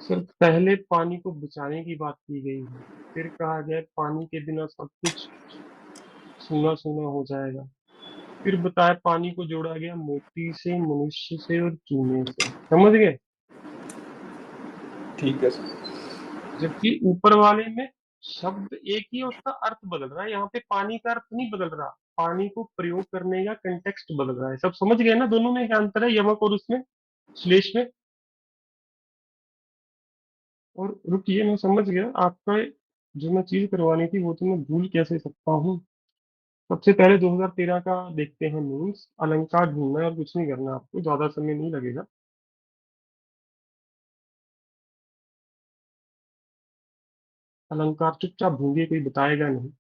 सिर्फ पहले पानी को बचाने की बात की गई है, फिर कहा गया है पानी के बिना सब कुछ सूना सूना हो जाएगा, फिर बताया पानी को जोड़ा गया मोती से, मनुष्य से और चूने से। समझ गए? ठीक है सर। जबकि ऊपर वाले में शब्द एक ही है, उसका अर्थ बदल रहा है। यहाँ पे पानी का अर्थ नहीं बदल रहा, पानी को प्रयोग करने का कंटेक्स्ट बदल रहा है। सब समझ गए ना? दोनों में क्या अंतर है, यमक और उसमें, श्लेष में। और रुकिए, मैं समझ गया आपका जो मैं चीज करवानी थी वो तो मैं भूल कैसे सकता हूँ। सबसे पहले 2013 का देखते हैं मीन्स। अलंकार ढूंढना है और कुछ नहीं करना, आपको ज्यादा समय नहीं लगेगा। अलंकार चुपचाप ढूंढिए, कोई बताएगा नहीं,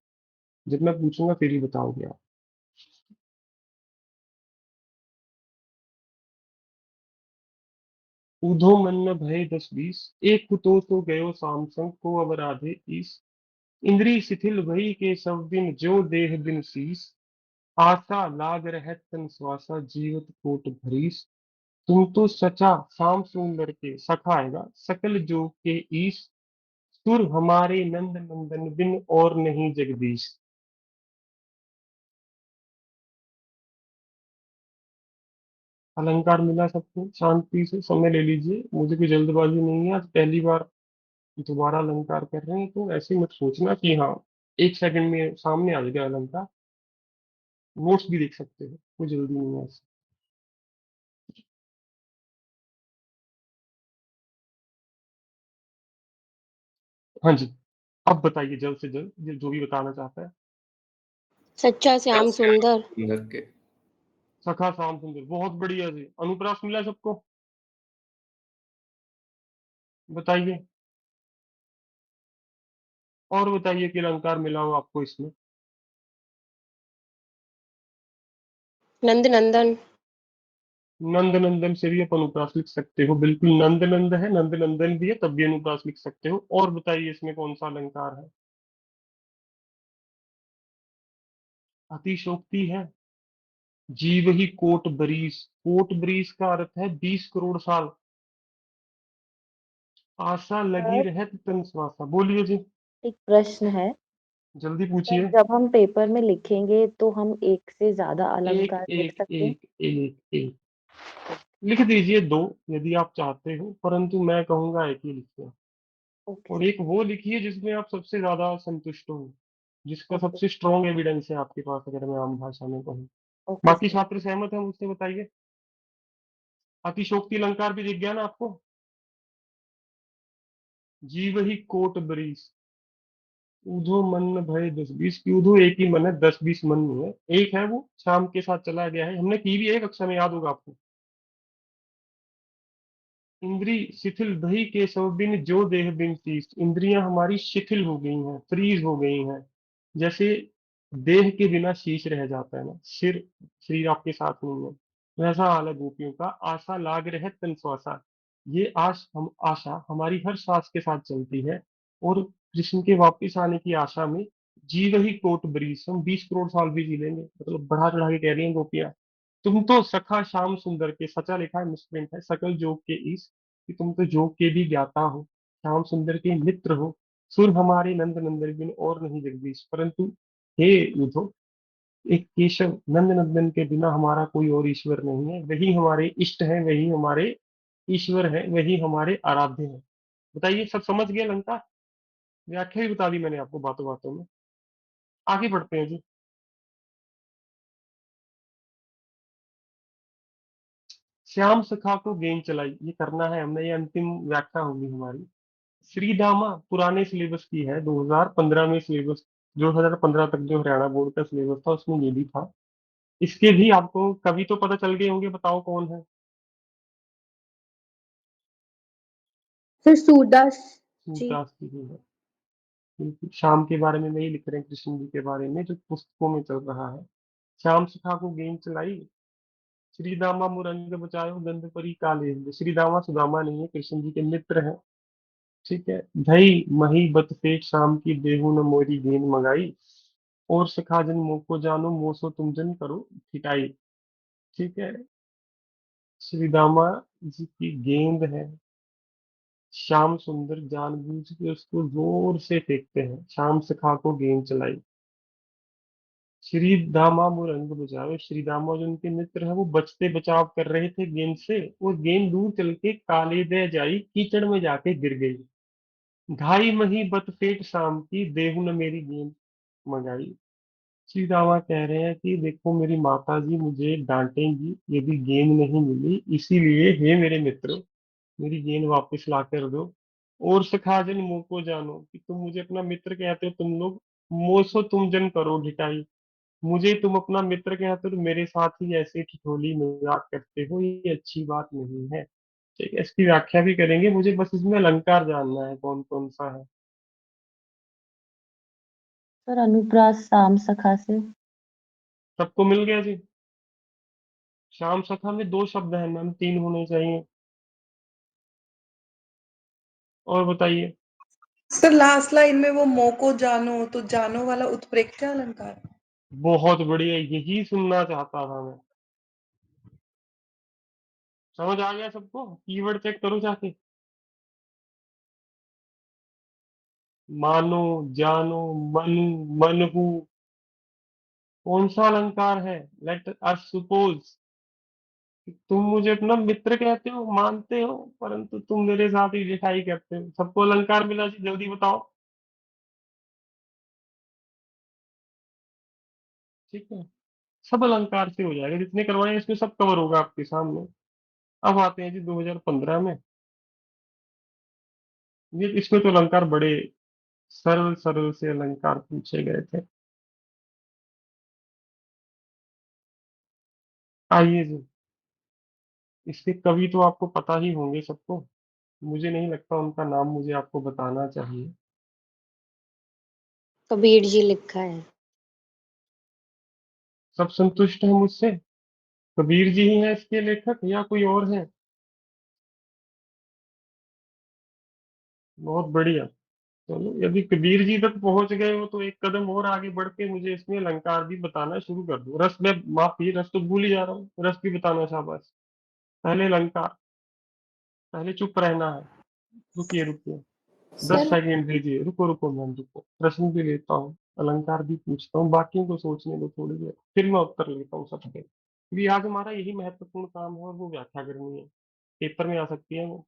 जब मैं पूछूंगा फिर ही बताओगे आप। ऊधो मन में भय 10-20, एक तो गयो सामसंग को अब राधे ईस। इंद्री शिथिल भई के सब दिन जो देह बिन शीस। आशा लाग रहत तन श्वासा जीवत कोट भरीस। तुम तो सचा शाम सुंदर के सखा आएगा सकल जोग के ईश। सुर हमारे नंद नंदन बिन और नहीं जगदीश। अलंकार मिला सबको? शांति से समय ले लीजिए, मुझे कोई जल्दबाजी नहीं है। आज पहली बार दोबारा अलंकार कर रहे हैं, तो ऐसे मत सोचना कि हाँ 1 सेकंड में सामने आ जाएगा अलंकार। नोट्स भी देख सकते हो, कोई जल्दी नहीं है ऐसे। हाँ जी, अब बताइए जल्द से जल्द जो भी बताना चाहता है। सच्चा श्याम सुंदर। सुंदर के। सखा शाम सुंदर, बहुत बढ़िया जी। अनुप्रास मिला सबको? बताइए, और बताइए कि अलंकार मिला हो आपको इसमें। नंद नंदन। नंद नंदन से भी आप अनुप्रास लिख सकते हो, बिल्कुल। नंद नंद है, नंद नंदन भी है, तब भी अनुप्रास लिख सकते हो। और बताइए इसमें कौन सा अलंकार है? अतिशोक्ति है। जीव ही कोट बरीस, कोट बरीस का अर्थ है 20 करोड़ साल। आशा लगी सर, रहत तन श्वासा। बोलिए जी, एक प्रश्न है। जल्दी सर, पूछिए। जब हम पेपर में लिखेंगे तो हम एक से ज्यादा एक अलंकार लिख एक सकते हैं? एक एक एक लिख दीजिए दो, यदि आप चाहते हो, परंतु मैं कहूंगा एक ही लिखिए। ओके और सर। एक वो लिखिए जिसमें आप सबसे ज्यादा संतुष्ट हो, जिसका ओके। सबसे स्ट्रॉन्ग एविडेंस है आपके पास, अगर मैं आम भाषा में कहूँ। ओके बाकी सर। छात्र सहमत हैं मुझसे? बताइए। अतिशोक्ति अलंकार भी दिख गया ना आपको? जीव ही कोट बरीस, ऊधो मन में भय 10-20 की। ऊधो एक ही मन है, 10-20 मन नहीं है। एक है वो शाम के साथ चला गया है, हमने की भी एक कक्षा में, याद होगा आपको। इंद्री शिथिल भई के सब बिन जो देह बिन तीस। इंद्रियां हमारी शिथिल हो गई हैं, फ्रीज हो गई हैं, जैसे देह के बिना शीश रह जाता है ना, सिर, शरीर आपके साथ नहीं है, वैसा हाल है गोपियों का। आशा लाग रहे तन श्वासा, ये आशा हमारी हर सांस के साथ चलती है। और कृष्ण के वापिस आने की आशा में जीव ही कोट बरीस, हम 20 करोड़ साल भी जी लेंगे। मतलब बढ़ा चढ़ा के कह रही हैं गोपियां। तुम तो सखा श्याम सुंदर के, सचा लिखा है, मिसप्रिंट है, सकल जोग के ईश, कि तुम तो जोग के भी ज्ञाता हो, श्याम सुंदर के मित्र हो। सुर हमारे नंद नंदन बिन और नहीं जगदीश। परंतु हे उद्धव, एक केशव नंद नंदन के बिना हमारा कोई और ईश्वर नहीं है, वही हमारे इष्ट है, वही हमारे ईश्वर है, वही हमारे आराध्य है। बताइए, सब समझ गए लंका? व्याख्या ही बता दी मैंने आपको बातों बातों में। आगे बढ़ते हैं जी। श्याम सखा को गेंद चलाई, ये करना है हमने, ये अंतिम व्याख्या होगी हमारी। श्रीदामा पुराने सिलेबस की है, 2015 में सिलेबस, 2015 तक जो हरियाणा बोर्ड का सिलेबस था उसमें ये भी था। इसके भी आपको कवि तो पता चल गए होंगे, बताओ कौन है? सर सूरदास जी। सूरदास की भी है। क्योंकि श्याम के बारे में नहीं लिख रहे हैं, कृष्ण जी के बारे में जो पुस्तकों में चल रहा है। श्याम सखा को गेंद चलाई, श्री दामा मुरंग बचायो गंध परी काले। श्री दामा सुदामा नहीं है, कृष्ण जी के मित्र हैं। ठीक है। धई मही बत फेट शाम की देहु न मोरी गेंद मंगाई, और सखा जन मोको जानो मोसो तुम जन करो ठिकाई। ठीक है। श्री दामा जी की गेंद है, श्याम सुंदर जानबूझ के उसको जोर से फेंकते हैं। श्याम सखा को गेंद चलाई, श्री दामा मुरंग बचावे। श्री दामा जो उनके मित्र है वो बचते बचाव कर रहे थे गेंद से, और गेंद दूर चल के काले दे जाई, कीचड़ में जाके गिर गई। घाई मही बत फेट शाम की देहु न मेरी गेंद मंगाई। श्री रामा कह रहे हैं कि देखो मेरी माता जी मुझे डांटेंगी यदि गेंद नहीं मिली, इसीलिए हे मेरे मित्र मेरी गेंद वापस ला कर दो। और सखा जन मुंह को जानो, कि तुम मुझे अपना मित्र कहते हो तुम लोग, मोसो तुम जन करो ढिठाई। मुझे तुम अपना मित्र कहते हो तो मेरे साथ ही ऐसे ठिठोली मजाक करते हो, ये अच्छी बात नहीं है। ठीक है, इसकी व्याख्या भी करेंगे, मुझे बस इसमें अलंकार जानना है कौन कौन सा है। सर अनुप्रास शाम सखा से। सबको मिल गया जी। श्याम सखा में दो शब्द हैं मैम, तीन होने चाहिए। और बताइए। सर लास्ट लाइन में वो मोको जानो, तो जानो वाला उत्प्रेक्षा अलंकार। बहुत बढ़िया, यही सुनना चाहता था मैं। समझ आ गया सबको? कीवर्ड चेक करो जाके। मानो, जानो, मनु, मनहु, कौन सा अलंकार है? लेट अस सपोज तुम मुझे अपना मित्र कहते हो, मानते हो, परंतु तुम मेरे साथ ही लिखाई करते हो। सबको अलंकार मिला जी, जल्दी बताओ। ठीक है, सब अलंकार से हो जाएगा, जितने करवाए इसमें सब कवर होगा आपके सामने। अब आते हैं जी 2015 में। ये इसमें तो अलंकार बड़े सरल सरल से अलंकार पूछे गए थे। आइए जी, इसके कवि तो आपको पता ही होंगे सबको, मुझे नहीं लगता उनका नाम मुझे आपको बताना चाहिए। कबीर जी लिखा है। सब संतुष्ट हैं मुझसे? कबीर जी ही हैं इसके लेखक या कोई और है? बहुत बढ़िया। चलो, यदि कबीर जी तक पहुंच गए हो तो एक कदम और आगे बढ़ के मुझे इसमें अलंकार भी बताना शुरू कर दो। रस में माफी, रस तो भूल ही जा रहा हूँ, रस भी बताना। शाबाश। पहले अलंकार, पहले चुप रहना है। रुकिए रुकिए, दस सर सेकंड दीजिए, रुको रुको मैम रुको, प्रश्न भी लेता हूँ, अलंकार भी पूछता हूँ, बाकियों को सोचने दो थोड़ी देर, फिर मैं उत्तर लेता हूँ सबके, क्योंकि आज हमारा यही महत्वपूर्ण काम है और वो व्याख्या करनी है, पेपर में आ सकती है वो।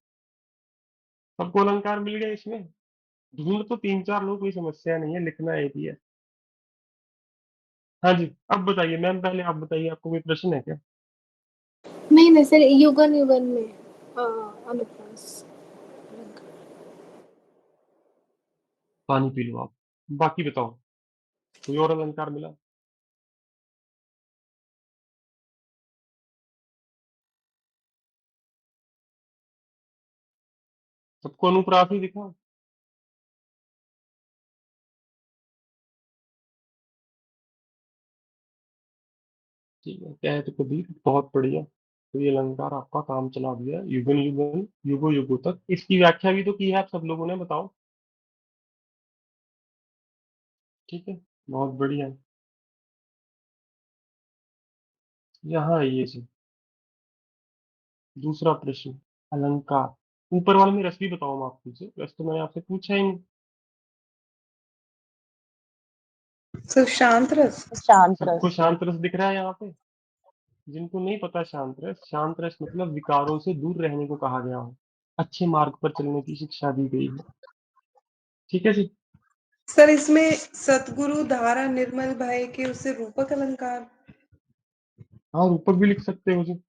सबको अलंकार मिल गए इसमें? ढूंढ तो तीन चार लोग, कोई समस्या नहीं है, लिखना एक ही है। हाँ जी, अब बताइए मैम, पहले आप बताइए, आपको कोई प्रश्न है क्या? नहीं नहीं सर, युगन युगन में अनुप्रास। पानी पी लो आप, बाकी बताओ, कोई और अलंकार मिला? सबको अनुप्रास ही दिखा? ठीक है, क्या है तो कबीर, बहुत बढ़िया। तो ये अलंकार आपका काम चला दिया, युगन युगन युगो युगो तक। इसकी व्याख्या भी तो की है आप सब लोगों ने, बताओ। ठीक है, बहुत बढ़िया। यहाँ आइए जी, दूसरा प्रश्न, अलंकार। ऊपर वाले में रस भी बताओ, मैं आपसे रस तो मैंने आपसे पूछा ही नहीं। सर शांत रस। शांत सबको रस। शांत रस दिख रहा है यहाँ पे? जिनको नहीं पता शांत रस, शांत रस मतलब विकारों से दूर रहने को कहा गया हो, अच्छे मार्ग पर चलने की शिक्षा दी गई है। ठीक है जी। सर इसमें सतगुरु धारा निर्मल भाई के उससे रूपक अलंकार। हाँ, रूपक भी लिख सकते हो जी।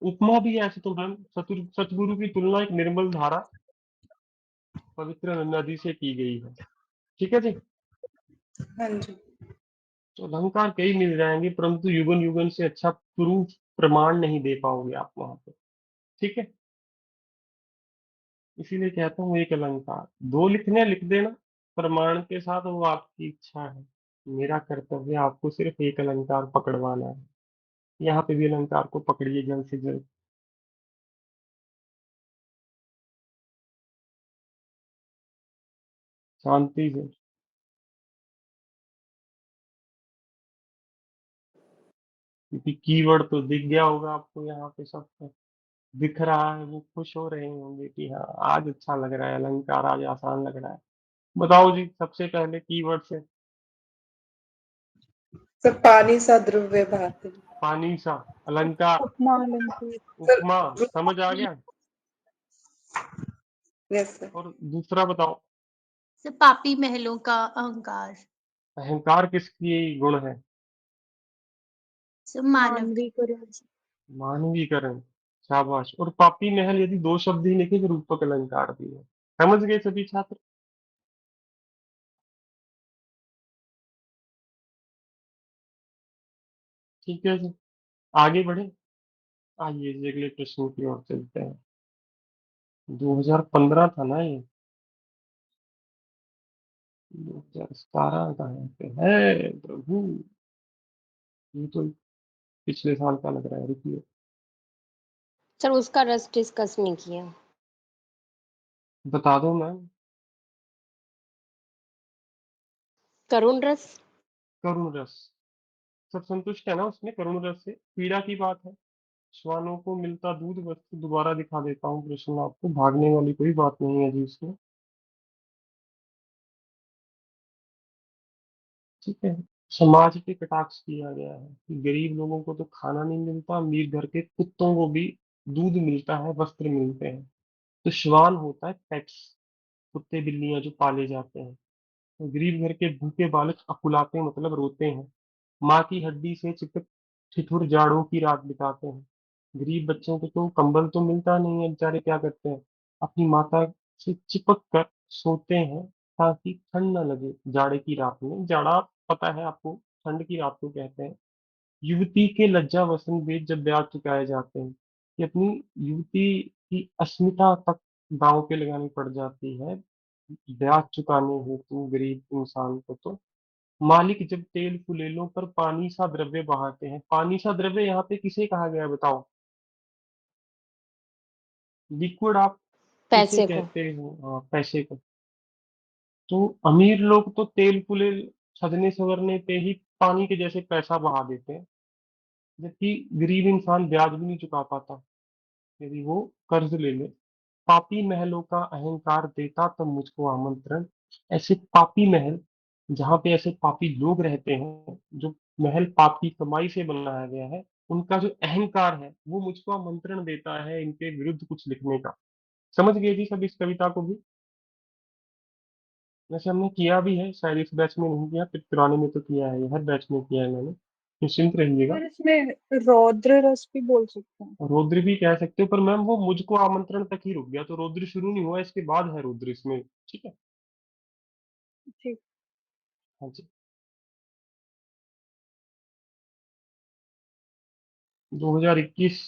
उपमा भी है ऐसे तो मैम, सतगुरु की तुलना एक निर्मल धारा, पवित्र नदी से की गई है। ठीक है जी। हाँ जी। तो अलंकार कई मिल जाएंगे, परंतु युगन युगन से अच्छा प्रूफ, प्रमाण नहीं दे पाओगे आप वहां पे। ठीक है। इसीलिए कहता हूँ एक अलंकार। दो लिखने लिख देना प्रमाण के साथ, वो आपकी इच्छा है। मेरा कर्तव्य आपको सिर्फ एक अलंकार पकड़वाना है। यहाँ पे भी अलंकार को पकड़िए जल्द से जल्द। शांति से। क्योंकि कीवर्ड तो दिख गया होगा आपको, यहाँ पे सब दिख रहा है। वो खुश हो रहे होंगे कि हाँ आज अच्छा लग रहा है, अलंकार आज आसान लग रहा है। बताओ जी, सबसे पहले कीवर्ड से। सर पानी सा द्रव्य भाति। पानी सा अलंकार। उपमा अलंकार। सर उपमा। समझ आ गया। Yes sir. और दूसरा बताओ। सर पापी महलों का अहंकार। अहंकार किसकी गुण है? सर मानव। मानवीकरण। मानवीकरण। शाबाश। और पापी महल यदि दो शब्द ही लिखे तो रूपक अलंकार भी है। समझ गए सभी छात्र? ठीक है जी, आगे बढ़े। आइए जी अगले प्रश्न की ओर चलते हैं। 2015 था ना ये? 2017 कहाँ पे है प्रभु? ये तो पिछले साल का लग रहा है, रुकिए। सर उसका रस डिस्कस नहीं किया। बता दो मैम। करुण रस। करुण रस। सब संतुष्ट है ना उसमें? करुण रस से पीड़ा की बात है। श्वानों को मिलता दूध। वस्तु दोबारा दिखा देता हूँ प्रश्न आपको, भागने वाली कोई बात नहीं है जी इसमें। ठीक है। समाज पे कटाक्ष किया गया है कि गरीब लोगों को तो खाना नहीं मिलता, अमीर घर के कुत्तों को भी दूध मिलता है, वस्त्र मिलते हैं। तो श्वान होता है पेट्स, कुत्ते बिल्लियां जो पाले जाते हैं। तो गरीब घर के भूखे बालक अकुलाते मतलब रोते हैं। माँ की हड्डी से चिपक ठिठुर जाड़ों की रात बिताते हैं। गरीब बच्चों को तो कंबल तो मिलता नहीं है, बेचारे क्या करते हैं, अपनी माता से चिपक कर सोते हैं ताकि ठंड न लगे जाड़े की रात में। जाड़ा पता है आपको, ठंड की रात को कहते हैं। युवती के लज्जा वसन वेद जब ब्याज चुकाए जाते हैं, कि अपनी युवती की अस्मिता तक दांव पे लगानी पड़ जाती है ब्याज चुकाने हेतु गरीब इंसान को। तो मालिक जब तेल फुलेलों पर पानी सा द्रव्य बहाते हैं। पानी सा द्रव्य यहाँ पे किसे कहा गया है बताओ? लिक्विड आप किसे पैसे को। कहते हो? हाँ, पैसे को। तो अमीर लोग तो तेल फुलेल सजने संवरने पे ही पानी के जैसे पैसा बहा देते हैं, जबकि गरीब इंसान ब्याज भी नहीं चुका पाता यदि वो कर्ज ले ले। पापी महलों का अहंकार देता तब मुझको आमंत्रण। ऐसे पापी महल, जहाँ पे ऐसे पापी लोग रहते हैं, जो महल पाप की कमाई से बनाया गया है, उनका जो अहंकार है वो मुझको आमंत्रण देता है इनके विरुद्ध कुछ लिखने का। समझ गए जी सब इस कविता को भी? वैसे हमने किया भी है, शायद इस बैच में नहीं किया, फिर पुराने में तो किया है, ये हर बैच में किया है मैंने। निश्चिंत रहिएगा। सर इसमें रौद्र रस भी बोल सकते हैं। रौद्र भी कह सकते हो, पर मैम वो मुझको आमंत्रण तक ही रुक गया, तो रौद्र शुरू नहीं हुआ, इसके बाद है रौद्र इसमें। ठीक है। ठीक। हाँ जी। 2021।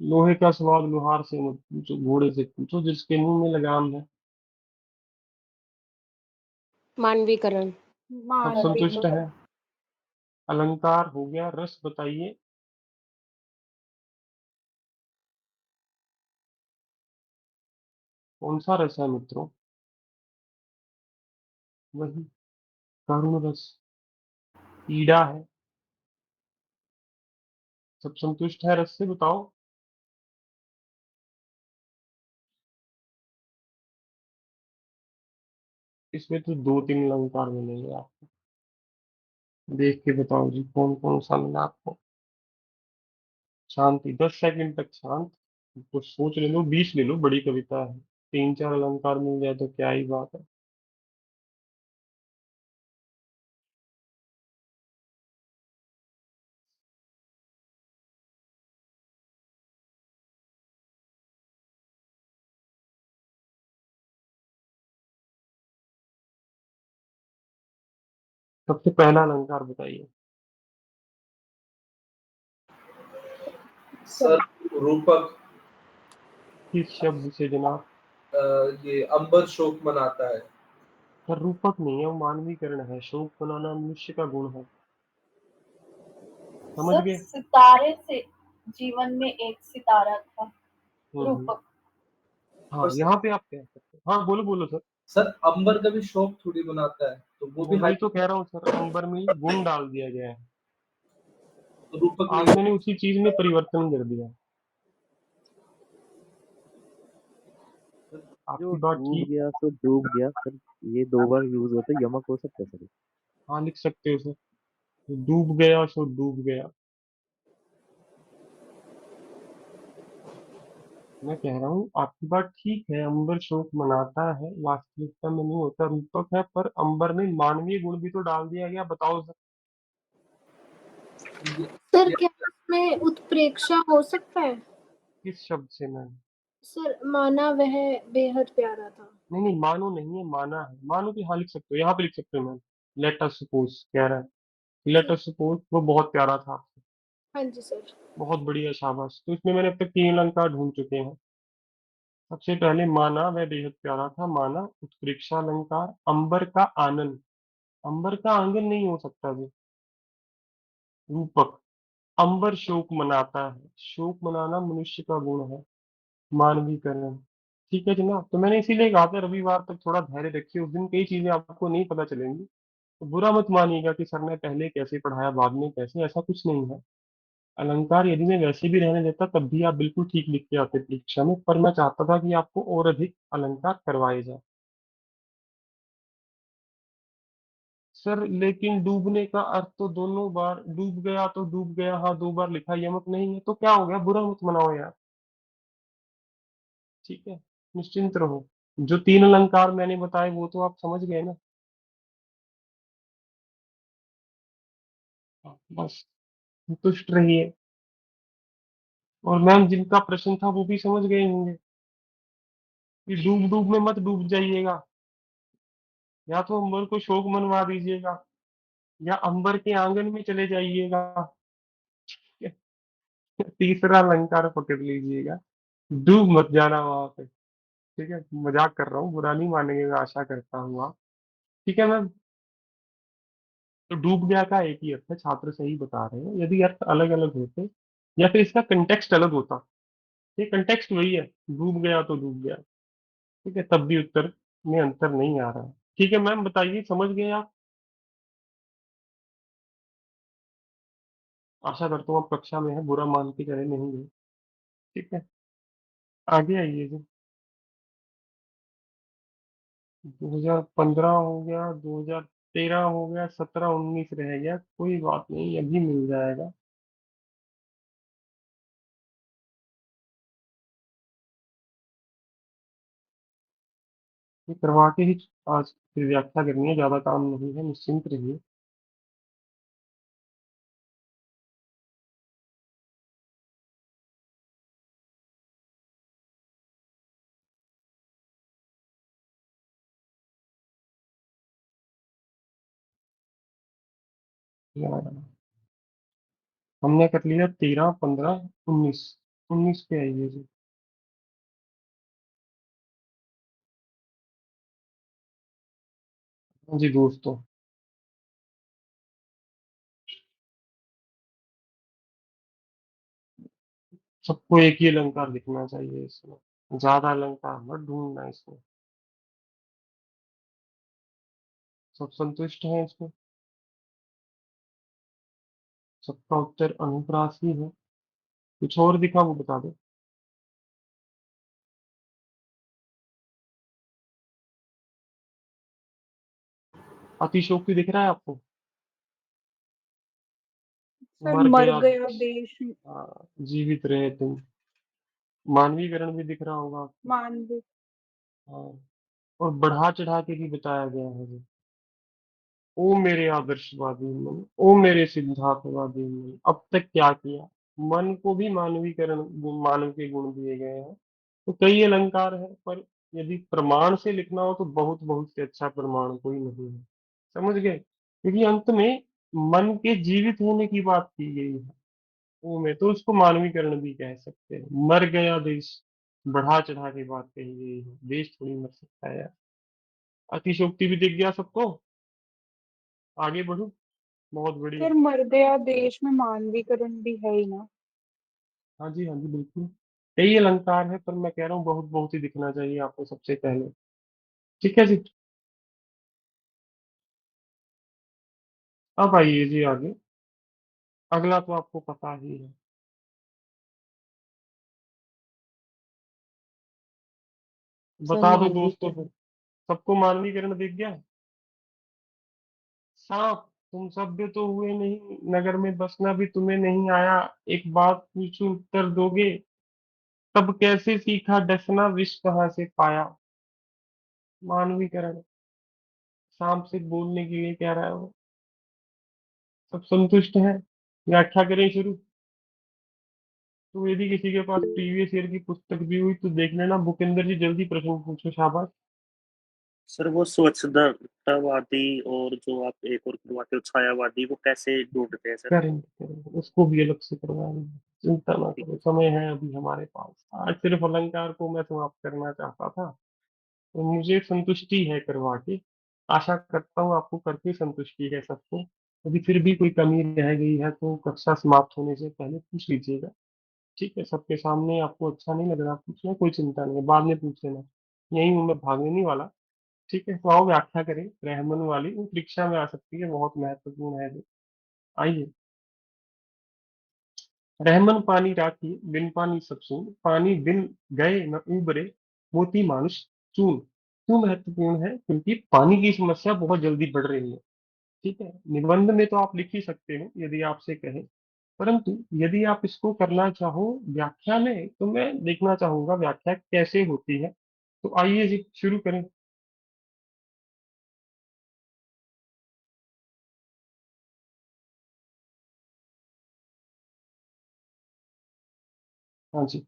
लोहे का स्वाद लोहार से मत पूछो, घोड़े से पूछो जिसके मुंह में लगाम है। मानवीकरण। सब संतुष्ट मानवीकरण। है? अलंकार हो गया, रस बताइए। कौन सा रस है मित्रों? वही करुण रस। पीड़ा है। सब संतुष्ट है रस से? बताओ। इसमें तो दो तीन अलंकार मिलेंगे आपको, देख के बताओ जी कौन कौन सा मिला आपको। शांति, 10 सेकंड तक शांत। कुछ सोच ले लो, 20 ले लो, बड़ी कविता है। तीन चार अलंकार मिल जाए तो क्या ही बात है। सबसे पहला अलंकार बताइए। सर रूपक। किस शब्द से जनाब? ये अंबर शोक मनाता है। सर रूपक नहीं है, वो मानवीकरण है। शोक मनाना मनुष्य का गुण है, समझ सर गए? सितारे से जीवन में एक सितारा था, हम्म। रूपक। हाँ, और यहाँ पे आप कह सकते हैं। हाँ, बोलो बोलो सर। सर अंबर कभी शोक थोड़ी मनाता है, तो वो भी मैं वही तो कह रहा हूँ सर, अंबर में गुण डाल दिया गया है, रूपक आज नहीं। मैंने उसी चीज में परिवर्तन कर दिया। जो आपकी बात डूब ठीक है। गया सो डूब गया सर, ये 2 बार यूज होता है, यमक हो सकता है सर। हाँ, लिख सकते हो सर, डूब गया सो डूब गया। मैं कह रहा हूँ आपकी बात ठीक है, अंबर शोक मनाता है, वास्तविकता में नहीं होता, रूपक है, पर अंबर में मानवीय गुण भी तो डाल दिया गया। बताओ सर, सर क्या इसमें उत्प्रेक्षा हो सकता है? किस शब्द से? मैं सर माना वह बेहद प्यारा था। नहीं नहीं, मानो नहीं है, माना है। मानो की हाँ लिख सकते हो, यहाँ पे लिख सकते हो मैम। लेट अस सपोज कह रहा है, लेट ठीक। अस सपोज वो बहुत प्यारा था आपसे। हाँ जी सर। बहुत बढ़िया, शाबाश। तो इसमें मैंने अब तक 3 अलंकार ढूंढ चुके हैं। सबसे पहले माना वह बेहद प्यारा था, माना। उत्प्रेक्षा अलंकार, अंबर का आनंद। अंबर का आंगन नहीं हो सकता जी। रूपक, अंबर शोक मनाता है, शोक मनाना मनुष्य का गुण है, मानवीकरण। ठीक है जनाब, तो मैंने इसीलिए कहा था रविवार तक थोड़ा धैर्य रखिए, उस दिन कई चीजें आपको नहीं पता चलेंगी। तो बुरा मत मानिएगा कि सर ने पहले कैसे पढ़ाया बाद में कैसे, ऐसा कुछ नहीं है। अलंकार यदि मैं वैसे भी रहने देता तब भी आप बिल्कुल ठीक लिख के आते परीक्षा में, पर मैं चाहता था कि आपको और अधिक अलंकार करवाए जाए। सर लेकिन डूबने का अर्थ तो दोनों बार, डूब गया तो डूब गया, हाँ 2 बार लिखा, यमक नहीं है तो क्या हो गया? बुरा मत मनाओ यार, ठीक है, निश्चिंत रहो। जो 3 अलंकार मैंने बताए वो तो आप समझ गए ना? हाँ, बस संतुष्ट रहिए। और मैम जिनका प्रश्न था वो भी समझ गए होंगे कि डूब डूब में मत डूब जाइएगा, या तो अंबर को शोक मनवा दीजिएगा, या अंबर के आंगन में चले जाइएगा। तीसरा अलंकार पकड़ लीजिएगा, डूब मत जाना वहां पे। ठीक है, मजाक कर रहा हूँ, बुरा नहीं मानेंगे, मैं आशा करता हूँ आप। ठीक है मैम, तो डूब गया का एक ही अर्थ है, छात्र सही बता रहे हैं। यदि अर्थ अलग अलग होते या फिर इसका कंटेक्स्ट अलग होता, ये कंटेक्स्ट वही है, डूब गया तो डूब गया, ठीक है, तब भी उत्तर में अंतर नहीं आ रहा है। ठीक है मैम, बताइए समझ गए आप? आशा करता हूँ आप कक्षा में है, बुरा मान के चले नहीं गए। ठीक है, आगे आइए जी। 2015 हो गया, 2013 हो गया, 17 19 रह गया, कोई बात नहीं, अभी मिल जाएगा। ये करवा के ही आज फिर व्याख्या करनी है, ज्यादा काम नहीं है, निश्चिंत रहिए। हमने कर लिया 13 15 19। 19 पे आइए जी। हाँ जी दोस्तों, सबको एक ही अलंकार लिखना चाहिए इसमें, ज्यादा अलंकार मत ढूंढना इसमें। सब संतुष्ट हैं इसमें? सबका उत्तर अनुप्रास ही है। कुछ और दिखा वो बता दो। अतिशोक्ति दिख रहा है आपको? सर मर मर गया गया देश, देश, जीवित रहे तुम। मानवीकरण भी दिख रहा होगा आपको। मानव। हाँ, और बढ़ा चढ़ा के भी बताया गया है जी। ओ मेरे आदर्शवादी मन, ओ मेरे सिद्धार्थवादी मन, अब तक क्या किया? मन को भी मानवीकरण, मानव के गुण दिए गए हैं। तो कई अलंकार है, पर यदि प्रमाण से लिखना हो तो बहुत बहुत से अच्छा प्रमाण कोई नहीं है। समझ गए? क्योंकि अंत में मन के जीवित होने की बात की गई है, वो में तो उसको मानवीकरण भी कह सकते हैं। मर गया देश, बढ़ा चढ़ा के बात कही गई है, देश थोड़ी मर सकता है यार। अतिशोक्ति भी दिख गया सबको। आगे बढ़ू। बहुत बढ़िया। सर मर्दया देश में मानवीकरण भी है ही ना। हाँ जी, हाँ जी, बिल्कुल। कई अलंकार है, पर मैं कह रहा हूँ बहुत बहुत ही दिखना चाहिए आपको सबसे पहले। ठीक है जी। अब आइए जी आगे। अगला तो आपको पता ही है। सर बता दो दोस्तों मानवीकरण। फिर। सबको मानवीकरण दिख गया। सांप, तुम सभ्य तो हुए नहीं, नगर में बसना भी तुम्हें नहीं आया। एक बात पूछूं उत्तर दोगे? तब कैसे सीखा डसना, विष कहाँ से पाया? मानवीकरण। सांप से बोलने के लिए कह रहा है वो। सब संतुष्ट हैं? व्याख्या करें शुरू? तो यदि किसी के पास प्रीवियस ईयर की पुस्तक भी हुई तो देख लेना। भूपेंद्र जी जल्दी प्रश्न पूछो, शाबाश। सर वो स्वच्छतावादी और जो आप एक और करवाते हो छायावादी, वो कैसे ढूंढते हैं सर? करेंगे करेंगे, उसको भी अलग से करवाएंगे। चिंता ना करो, समय है अभी हमारे पास। आज सिर्फ अलंकार को मैं समाप्त करना चाहता था, तो मुझे संतुष्टि है करवा के। आशा करता हूँ आपको करके संतुष्टि है सबको। यदि फिर भी कोई कमी रह गई है तो कक्षा समाप्त होने से पहले पूछ लीजिएगा। ठीक है, सबके सामने आपको अच्छा नहीं लग रहा पूछना, कोई चिंता नहीं है, बाद में पूछ लेना। यही हूँ मैं, भागने नहीं वाला। ठीक है, तो आओ व्याख्या करें रहमान वाली। वो परीक्षा में आ सकती है, बहुत महत्वपूर्ण है जो। आइए। रहमन पानी राखी, बिन पानी सब सून, पानी बिन गए न उबरे, मोती मानुष चून। क्यों महत्वपूर्ण है? क्योंकि पानी की समस्या बहुत जल्दी बढ़ रही है। ठीक है, निबंध में तो आप लिख ही सकते हो यदि आपसे कहे, परंतु यदि आप इसको करना चाहो व्याख्या में, तो मैं देखना चाहूंगा व्याख्या कैसे होती है। तो आइए जी शुरू करें। हाँ जी।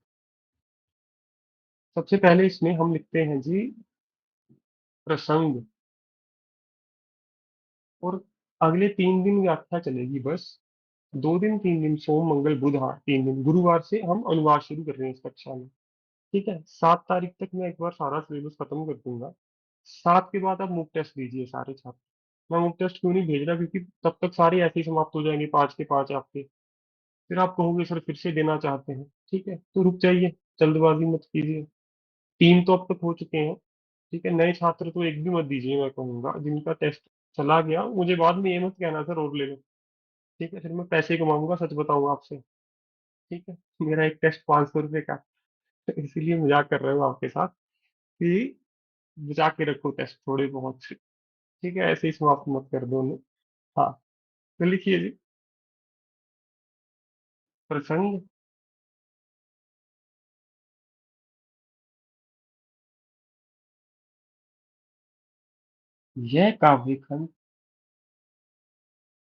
सबसे पहले इसमें हम लिखते हैं जी प्रसंग। और अगले 3 दिन व्याख्या चलेगी बस। 2 दिन, 3 दिन, सोम मंगल बुध, हाँ 3 दिन। गुरुवार से हम अनुवाद शुरू कर रहे हैं इस कक्षा में। ठीक है, 7 तारीख तक मैं एक बार सारा सिलेबस खत्म कर दूंगा। 7 के बाद आप मुक टेस्ट दीजिए सारे छात्र। मैं मुक टेस्ट क्यों नहीं भेज रहा, क्योंकि तब तक सारे ऐसे ही समाप्त हो जाएंगे, 5 के 5 आपके। फिर आप कहोगे सर फिर से देना चाहते हैं। ठीक है, तो रुक जाइए, जल्दबाजी मत कीजिए। 3 तो अब तक हो चुके हैं। ठीक है, नए छात्र तो एक भी मत दीजिए, मैं कहूंगा जिनका टेस्ट चला गया मुझे बाद में ये मत कहना सर और ले लो। ठीक है, फिर मैं पैसे कमाऊंगा, सच बताऊंगा आपसे। ठीक है, मेरा एक टेस्ट 500 रुपये का। इसीलिए मजाक कर रहे हो आपके साथ कि बचा के रखो टेस्ट थोड़े बहुत। ठीक है, ऐसे ही समाप्त मत कर दो उन्हें। हाँ, तो लिखिए जी। प्रसंग। यह काव्य खंड,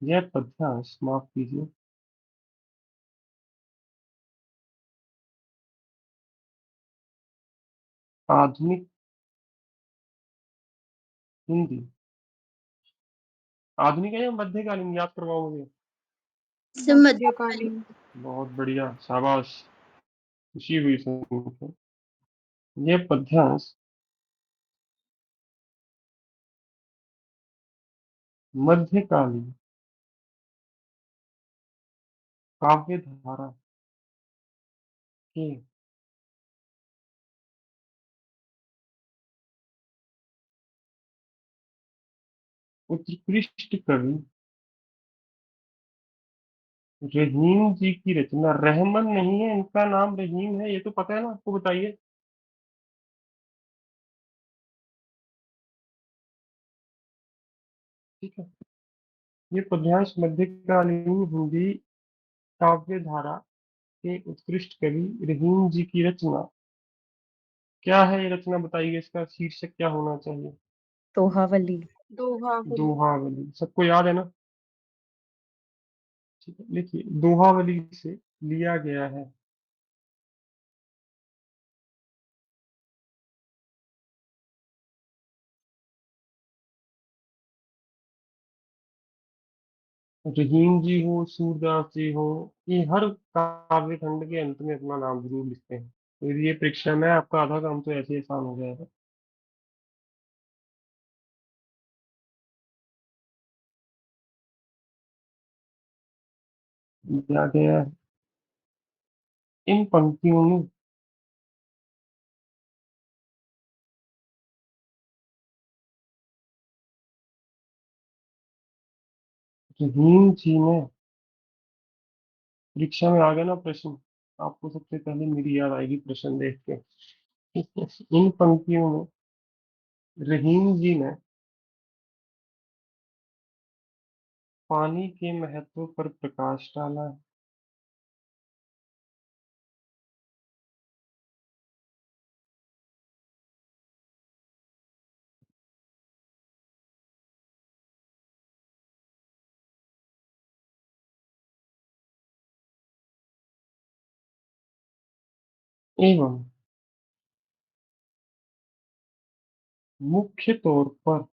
यह पद्यांश, माफ कीजिए, आधुनिक हिंदी। आधुनिक है या मध्यकालीन, याद करवाओ मुझे। सर मध्यकालीन। मध्यकालीन। बहुत बढ़िया, शाबाश। खुशी हुई सुनकर। यह पद्यांश मध्यकालीन काव्य धारा के उत्कृष्ट कवि रहीम जी की रचना। रहमान नहीं है इनका नाम, रहीम है, ये तो पता है ना आपको, बताइए। ठीक है, ये पद्यांश मध्यकालीन हिंदी काव्य धारा के उत्कृष्ट कवि रहीम जी की रचना। क्या है ये रचना, बताइए, इसका शीर्षक क्या होना चाहिए? दोहावली। दोहावली। दोहावली। सबको याद है ना? ठीक है, लिखिए दोहावली से लिया गया है। रहीम जी हो, सूरदास जी हो, ये हर काव्य खंड के अंत में अपना नाम जरूर लिखते हैं। यदि ये परीक्षा में है, आपका आधा काम तो ऐसे ही आसान हो जाएगा। दिया गया है इन पंक्तियों में रहीम जी ने, परीक्षा में आ गया ना प्रश्न, आपको सबसे पहले मेरी याद आएगी प्रश्न देख के। इन पंक्तियों में रहीम जी ने पानी के महत्व पर प्रकाश डाला है। एवं मुख्य तौर पर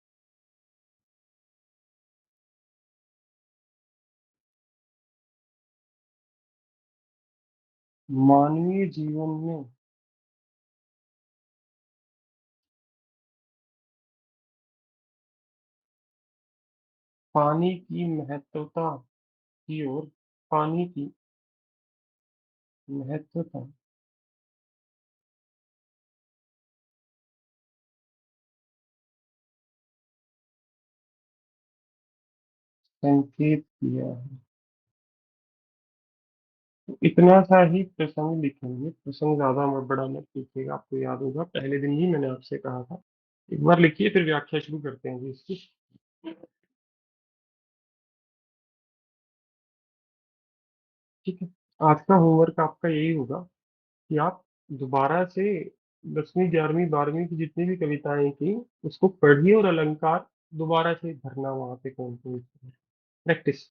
मानवीय जीवन में पानी की महत्वता की ओर, पानी की महत्वता संकेत किया है। तो इतना सा ही प्रसंग लिखेंगे, प्रसंग ज्यादा मत बड़ा मत लिखिएगा, आपको याद होगा पहले दिन ही मैंने आपसे कहा था। एक बार लिखिए, फिर व्याख्या शुरू करते हैं जी इसकी। ठीक है, आज का होमवर्क आपका यही होगा कि आप दोबारा से 10वीं 11वीं 12वीं की जितनी भी कविताएं थी उसको पढ़िए और अलंकार दोबारा से भरना वहां पे कौन कौन से प्रैक्टिस।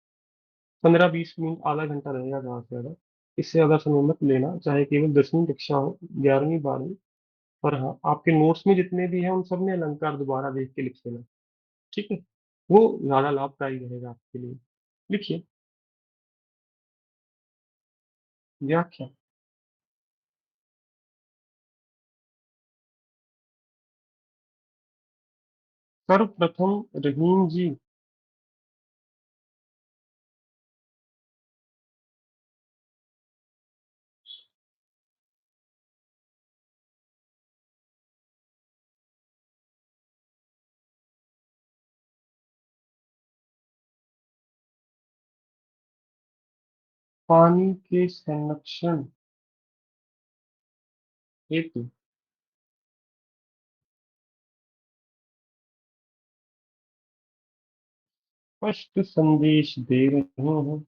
15-20 मिनट, आधा घंटा रहेगा ज्यादा से ज्यादा, इससे ज्यादा समय मत लेना, चाहे केवल 10वीं कक्षा हो 11वीं 12वीं। पर हाँ, आपके नोट्स में जितने भी हैं उन सब में अलंकार दोबारा देख के लिख लेना। ठीक है, वो ज्यादा लाभकारी रहेगा आपके लिए। लिखिए व्याख्या। सर्वप्रथम रहीम जी पानी के संरक्षण हेतु स्पष्ट संदेश दे रहे हैं।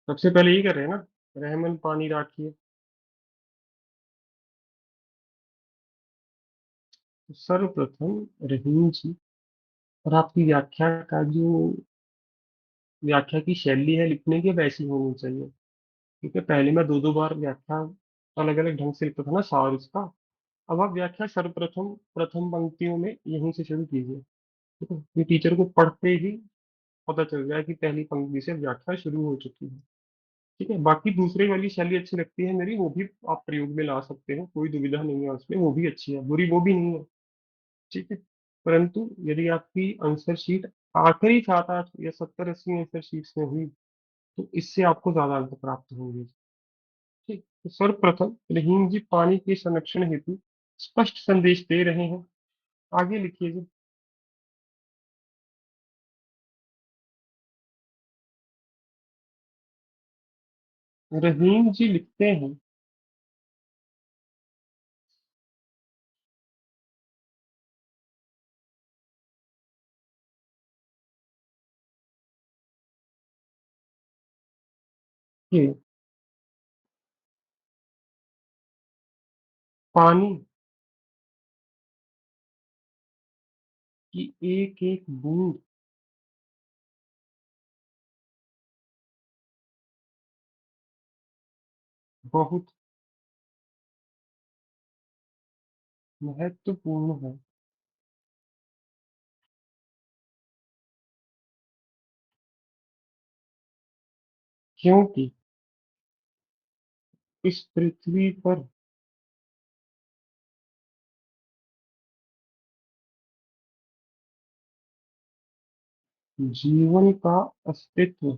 सबसे पहले यही कर रहे हैं ना, रहमन पानी राखिए। तो सर्वप्रथम रहीम जी, और आपकी व्याख्या का जो व्याख्या की शैली है लिखने की वैसी होनी चाहिए। ठीक है, पहले मैं दो दो बार व्याख्या अलग अलग ढंग से लिखता था ना सार इसका। अब आप व्याख्या सर्वप्रथम प्रथम पंक्तियों में यहीं से शुरू कीजिए। ठीक है, ये टीचर को पढ़ते ही पता चल जाए कि पहली पंक्ति से व्याख्या शुरू हो चुकी है। ठीक है, बाकी दूसरे वाली शैली अच्छी लगती है मेरी, वो भी आप प्रयोग में ला सकते हो, कोई दुविधा नहीं है उसमें, वो भी अच्छी है, बुरी वो भी नहीं है। ठीक है, परंतु यदि आपकी आंसर शीट आखिरी 7-8 या 70-80 आंसर शीट्स में हुई तो इससे आपको ज्यादा अंक प्राप्त होंगे। ठीक, तो सर्वप्रथम रहीम जी पानी के संरक्षण हेतु स्पष्ट संदेश दे रहे हैं। आगे लिखिए जी। रहीम जी लिखते हैं कि पानी की एक एक बूंद बहुत महत्वपूर्ण है, क्योंकि इस पृथ्वी पर जीवन का अस्तित्व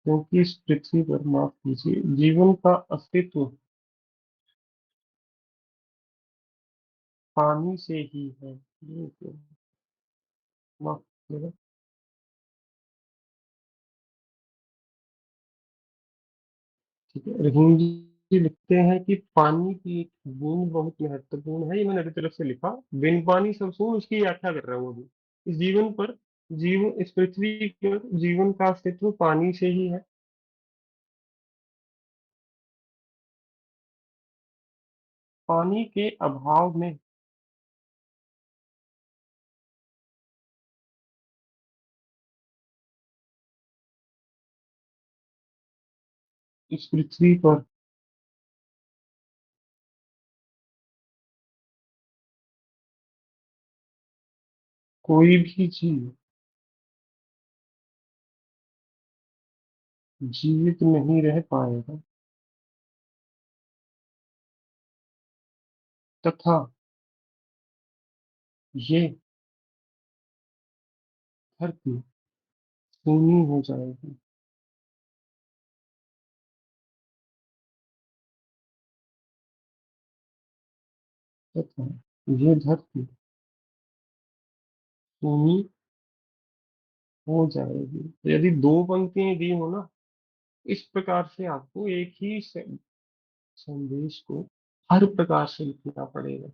क्योंकि इस पृथ्वी पर, माफ कीजिए, जीवन का अस्तित्व पानी से ही है। ये तो माफ कीजिएगा। ठीक है, रहीम जी लिखते हैं कि पानी की एक बूंद बहुत महत्वपूर्ण है। ये मैंने अपनी तरफ से लिखा, बिन पानी सब सून, उसकी व्याख्या कर रहा हूँ अभी। इस जीवन पर, जीवन, इस पृथ्वी पर जीवन का अस्तित्व पानी से ही है। पानी के अभाव में इस पृथ्वी पर कोई भी जीव जीवित नहीं रह पाएगा, तथा ये धरती सूनी हो जाएगी। तथा ये धरती सूनी हो जाएगी। तो यदि दो पंक्तियां दी हो ना, इस प्रकार से आपको एक ही संदेश को हर प्रकार से लिखना पड़ेगा।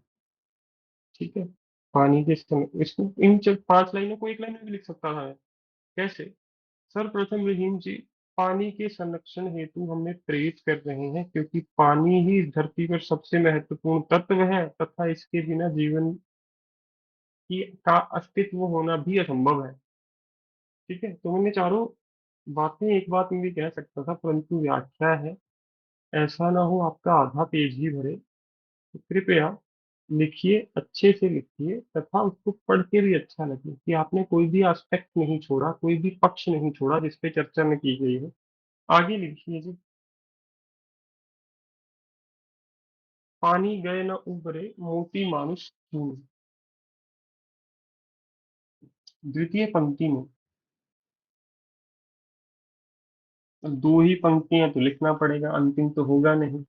ठीक है, पानी के समय इसको इन 5 लाइनों को एक लाइन में भी लिख सकता था। कैसे? सर्वप्रथम रहीम जी, पानी के संरक्षण हेतु हमें प्रेरित कर रहे हैं, क्योंकि पानी ही इस धरती पर सबसे महत्वपूर्ण तत्व है, तथा इसके बिना जीवन की का अस्तित्व होना भी असंभव है। ठीक है, तो मैंने चारों बातें एक बात में भी कह सकता था, परंतु व्याख्या है, ऐसा ना हो आपका आधा पेज ही भरे। तो कृपया लिखिए, अच्छे से लिखिए, तथा उसको पढ़ के भी अच्छा लगे कि आपने कोई भी एस्पेक्ट नहीं छोड़ा, कोई भी पक्ष नहीं छोड़ा जिसपे चर्चा में की गई है। आगे लिखिए जी। पानी गए न उबरे मोती मानुष चूर्ण। द्वितीय पंक्ति में दो ही पंक्तियां तो लिखना पड़ेगा, अंतिम तो होगा नहीं,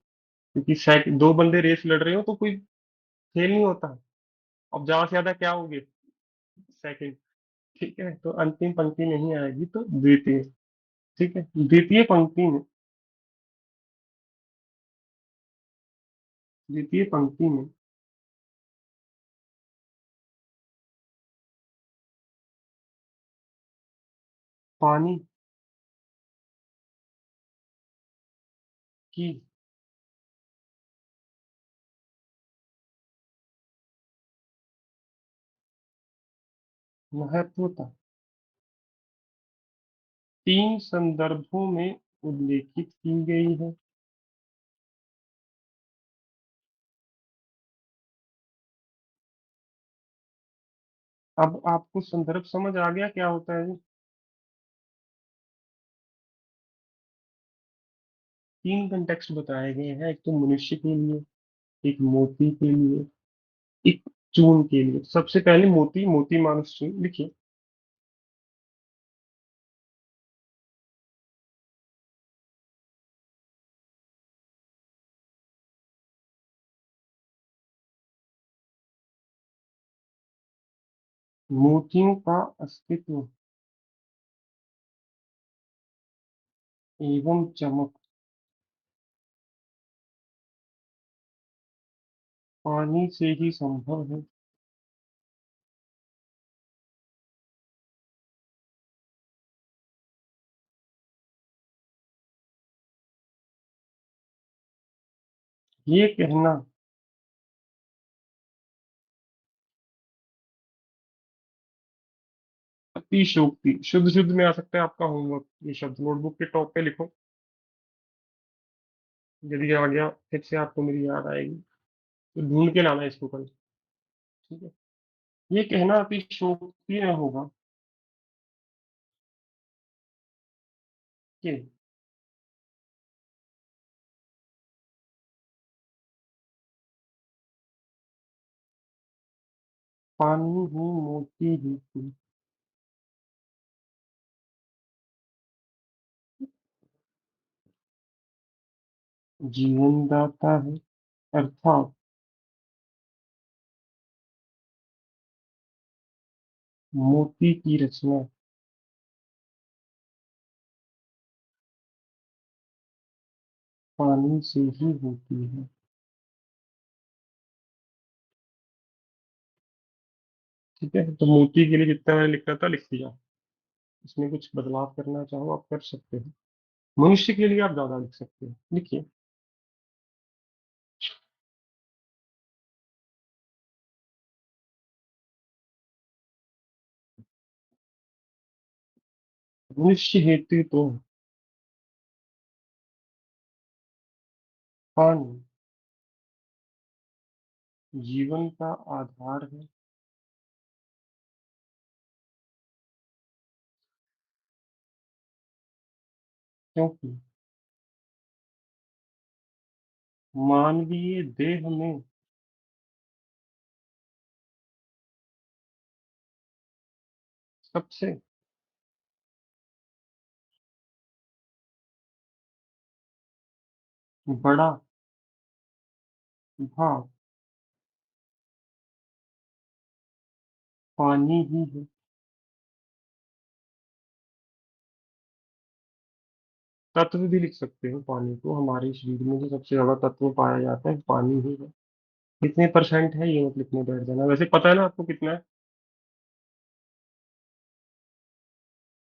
क्योंकि दो बंदे रेस लड़ रहे हो तो कोई खेल नहीं होता। अब ज्यादा से ज्यादा क्या होगे? सेकंड। ठीक है, तो अंतिम पंक्ति नहीं आएगी, तो द्वितीय। ठीक है, द्वितीय पंक्ति में, द्वितीय पंक्ति में पानी की महत्वता 3 संदर्भों में उल्लेखित की गई है। अब आपको संदर्भ समझ आ गया क्या होता है? 3 कंटेक्स्ट बताए गए हैं, एक तो मनुष्य के लिए, एक मोती के लिए, एक चून के लिए। सबसे पहले मोती, मोती मानुष चून लिखिए। मोतियों का अस्तित्व एवं चमक पानी से ही संभव है। ये कहना अतिशयोक्ति, शुद्ध शुद्ध में आ सकता है आपका होमवर्क। ये शब्द नोटबुक के टॉप पे लिखो, यदि आ गया फिर से आपको मेरी याद आएगी तो ढूंढ के लाना इसको कल। ठीक है, ये कहना अतिशयोक्ति न होगा लिखिए। पानी ही मोती ही थी। जीवन दाता है अर्थात मोती की रचना पानी से ही होती है। ठीक है, तो मोती के लिए जितना मैंने लिखा था लिख दिया। इसमें कुछ बदलाव करना चाहो आप कर सकते हो। मनुष्य के लिए आप ज्यादा लिख सकते हो, लिखिए। मनुष्य हेतु तो पानी जीवन का आधार है। क्योंकि मानवीय देह में सबसे बड़ा भाग पानी ही है। तत्व भी लिख सकते हो पानी को। हमारे शरीर में जो सबसे ज्यादा तत्व पाया जाता है पानी ही है। कितने परसेंट है ये मत लिखने बैठ जाना, वैसे पता है ना आपको कितना है,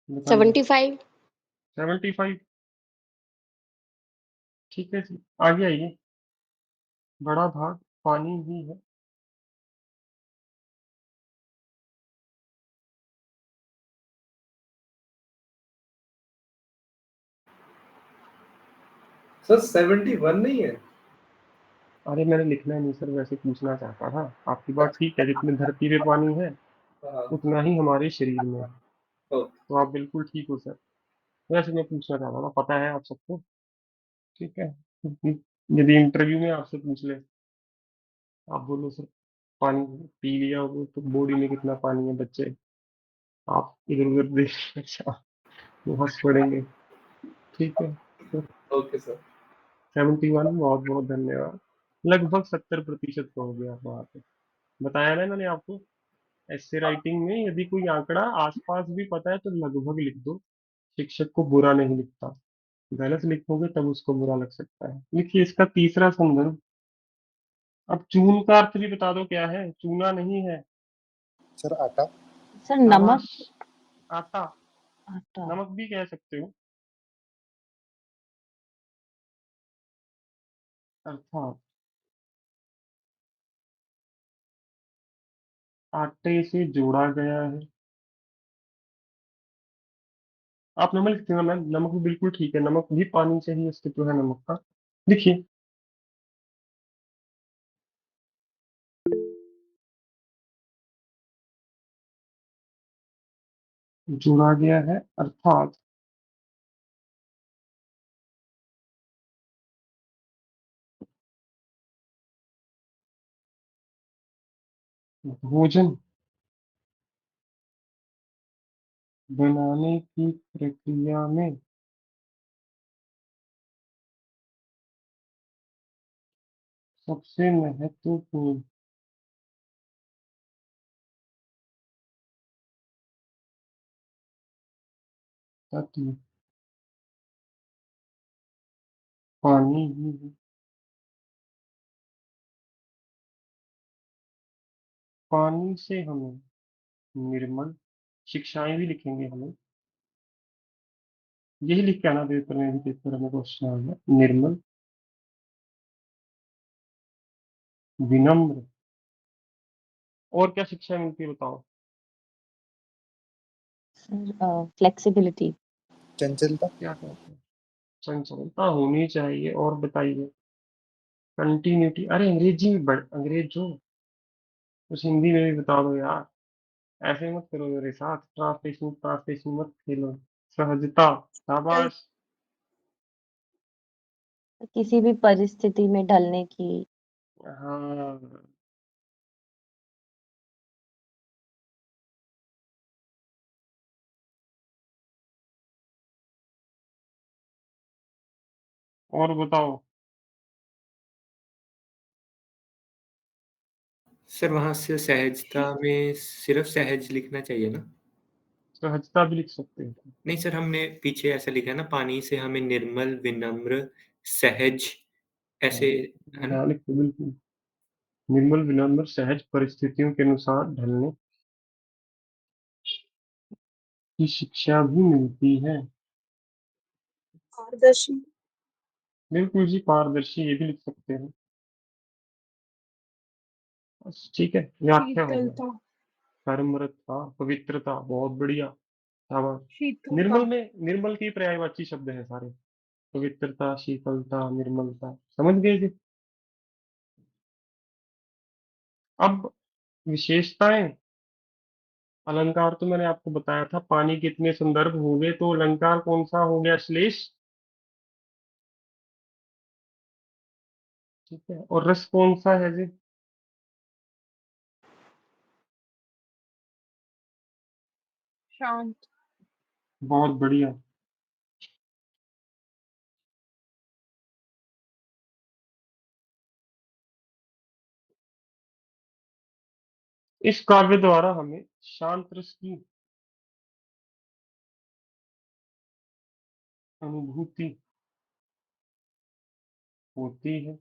बताइए। 75। 75। ठीक है जी, आगे आइए। बड़ा भाग पानी ही है। सर 71 नहीं है? अरे मैंने लिखना नहीं सर, वैसे पूछना चाहता था। आपकी बात ठीक है, जितने धरती पे पानी है हाँ। उतना ही हमारे शरीर में है। ओ, तो आप बिल्कुल ठीक हो सर। वैसे मैं पूछना चाहता था, पता है आप सबको। ठीक है, यदि इंटरव्यू में आपसे पूछ ले, आप बोलो सर पानी पी लिया हो तो बॉडी में कितना पानी है बच्चे, आप इधर उधर देख अच्छा वो हंस पड़ेंगे। ठीक है, तो ओके सर। 71, बहुत बहुत धन्यवाद। लगभग 70% का हो गया वहां पे। बताया ना मैंने आपको, ऐसे राइटिंग में यदि कोई आंकड़ा आसपास भी पता है तो लगभग लिख दो। शिक्षक को बुरा नहीं लिखता, गलत लिखोगे तब उसको बुरा लग सकता है। लिखिए इसका तीसरा संदर्भ। अब चून का अर्थ भी बता दो क्या है, चूना नहीं है। सर आटा। सर शाबाश, नमक। आटा। आटा। नमक भी कह सकते हो। अर्थात आटे से जोड़ा गया है। आप नमक लिखते हो ना, नमक भी बिल्कुल ठीक है, नमक भी पानी से ही अस्तित्व है नमक का। लिखिए। जोड़ा गया है अर्थात भोजन बनाने की प्रक्रिया में सबसे महत्वपूर्ण तत्व पानी ही है। पानी से हमें निर्मल शिक्षाएं भी लिखेंगे हमें। यही लिख के आना पेपर में भी, पेपर में क्वेश्चन आएगा। निर्मल, विनम्र, और क्या शिक्षा मिलती है बताओ। फ्लेक्सिबिलिटी। चंचलता। क्या कहते हैं, चंचलता होनी चाहिए। और बताइए कंटिन्यूटी। अरे अंग्रेजी में अंग्रेज जो कुछ हिंदी में भी बता दो यार, ऐसे मत करो मेरे साथ। ट्रांसलेशन ट्रांसलेशन मत खेलो। सहजता, शाबाश। किसी भी परिस्थिति में ढलने की। हाँ, और बताओ। सर वहां से सहजता में सिर्फ सहज लिखना चाहिए ना? सहजता भी लिख सकते हैं। नहीं सर, हमने पीछे ऐसा लिखा है ना, पानी से हमें निर्मल, विनम्र, सहज, ऐसे, है ना? हाँ, लिखो बिल्कुल। निर्मल, विनम्र, सहज, परिस्थितियों के अनुसार ढलने की शिक्षा भी मिलती है। पारदर्शी। बिल्कुल जी, पारदर्शी, ये भी लिख सकते हैं। बस ठीक है, व्याख्या हो गया। शीतलता। कर्मरता, पवित्रता, बहुत बढ़िया, शाबाश। शीतलता। निर्मल के पर्यायवाची शब्द हैं सारे। पवित्रता, शीतलता, निर्मलता, समझ गए जी। अब विशेषताएं। अलंकार तो मैंने आपको बताया था, पानी के इतने संदर्भ हो गए, तो अलंकार कौन सा हो गया? श्लेष। ठीक है, और रस कौन सा है जी? शांत। बहुत बढ़िया। इस काव्य द्वारा हमें शांत रस की अनुभूति होती है।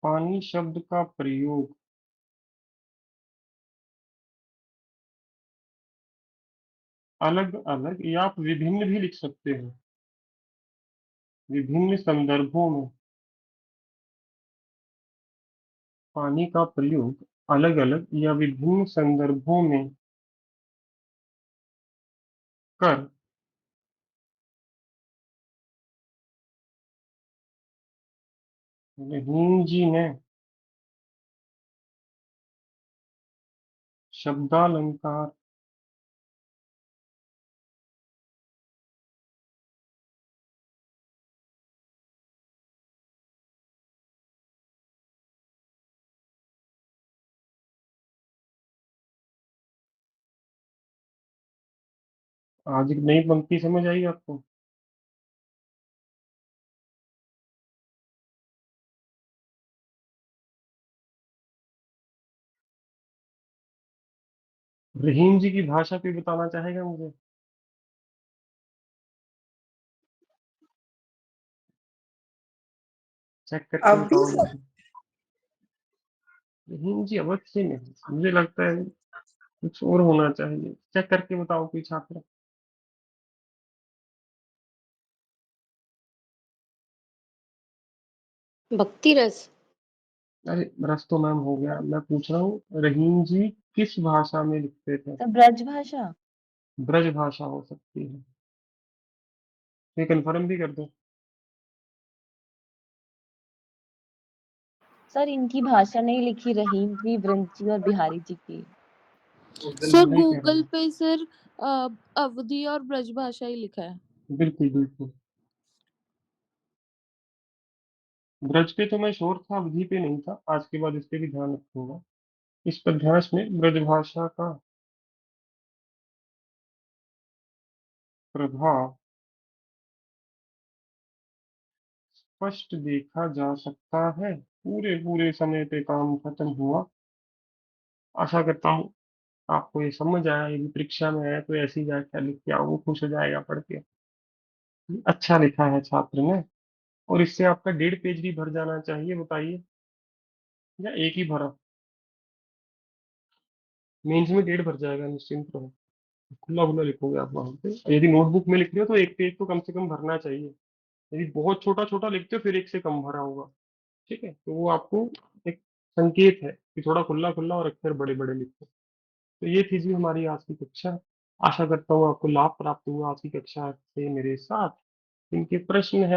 पानी शब्द का प्रयोग अलग अलग या आप विभिन्न भी लिख सकते हैं, विभिन्न संदर्भों में पानी का प्रयोग अलग अलग या विभिन्न संदर्भों में कर रहीम जी ने शब्दालंकार आज एक नई पंक्ति समझ आई आपको? रहीम जी की भाषा कोई बताना चाहेगा मुझे? चेक करके अवधि बताओ सर। मुझे। रहीम जी अवध से नहीं, मुझे लगता है कुछ और होना चाहिए। चेक करके बताओ कोई छात्र। भक्ति रस। अरे रस तो मैम हो गया, मैं पूछ रहा हूँ रहीम जी किस भाषा में लिखते थे? तो ब्रज भाषा। ब्रज भाषा हो सकती है, ये कंफर्म भी कर दो। सर इनकी भाषा नहीं लिखी, रहीम जी, वृंद जी और बिहारी जी की। सर वही कह रहा गूगल हूँ। पे सर अवधि और ब्रज भाषा ही लिखा है। बिल्कुल बिल्कुल। ब्रज पे तो मैं श्योर था, अवधि पे नहीं था। आज के बाद इस पे भी ध्यान रखूंगा। इस पद्यांश में ब्रज भाषा का प्रभाव स्पष्ट देखा जा सकता है। पूरे पूरे समय पे काम खत्म हुआ। आशा करता हूँ आपको ये समझ आया। यदि परीक्षा में आया तो ऐसी व्याख्या लिख के आओ, वो खुश हो जाएगा पढ़ के। अच्छा लिखा है छात्र ने। और इससे आपका 1.5 पेज भी भर जाना चाहिए, बताइए, या एक ही भरा? मेंस में 1.5 भर जाएगा, निश्चिंत रहो। खुला खुला लिखोगे आप वहां पे। यदि नोटबुक में लिख रहे हो तो 1 पेज तो कम से कम भरना चाहिए। यदि बहुत छोटा छोटा लिखते हो फिर एक से कम भरा होगा। ठीक है, तो वो आपको एक संकेत है कि थोड़ा खुला खुला और अक्षर बड़े बड़े लिखो। तो ये थी जी हमारी आज की कक्षा। आशा करता हूँ आपको लाभ प्राप्त हुआ आज की कक्षा से मेरे साथ। इनके प्रश्न है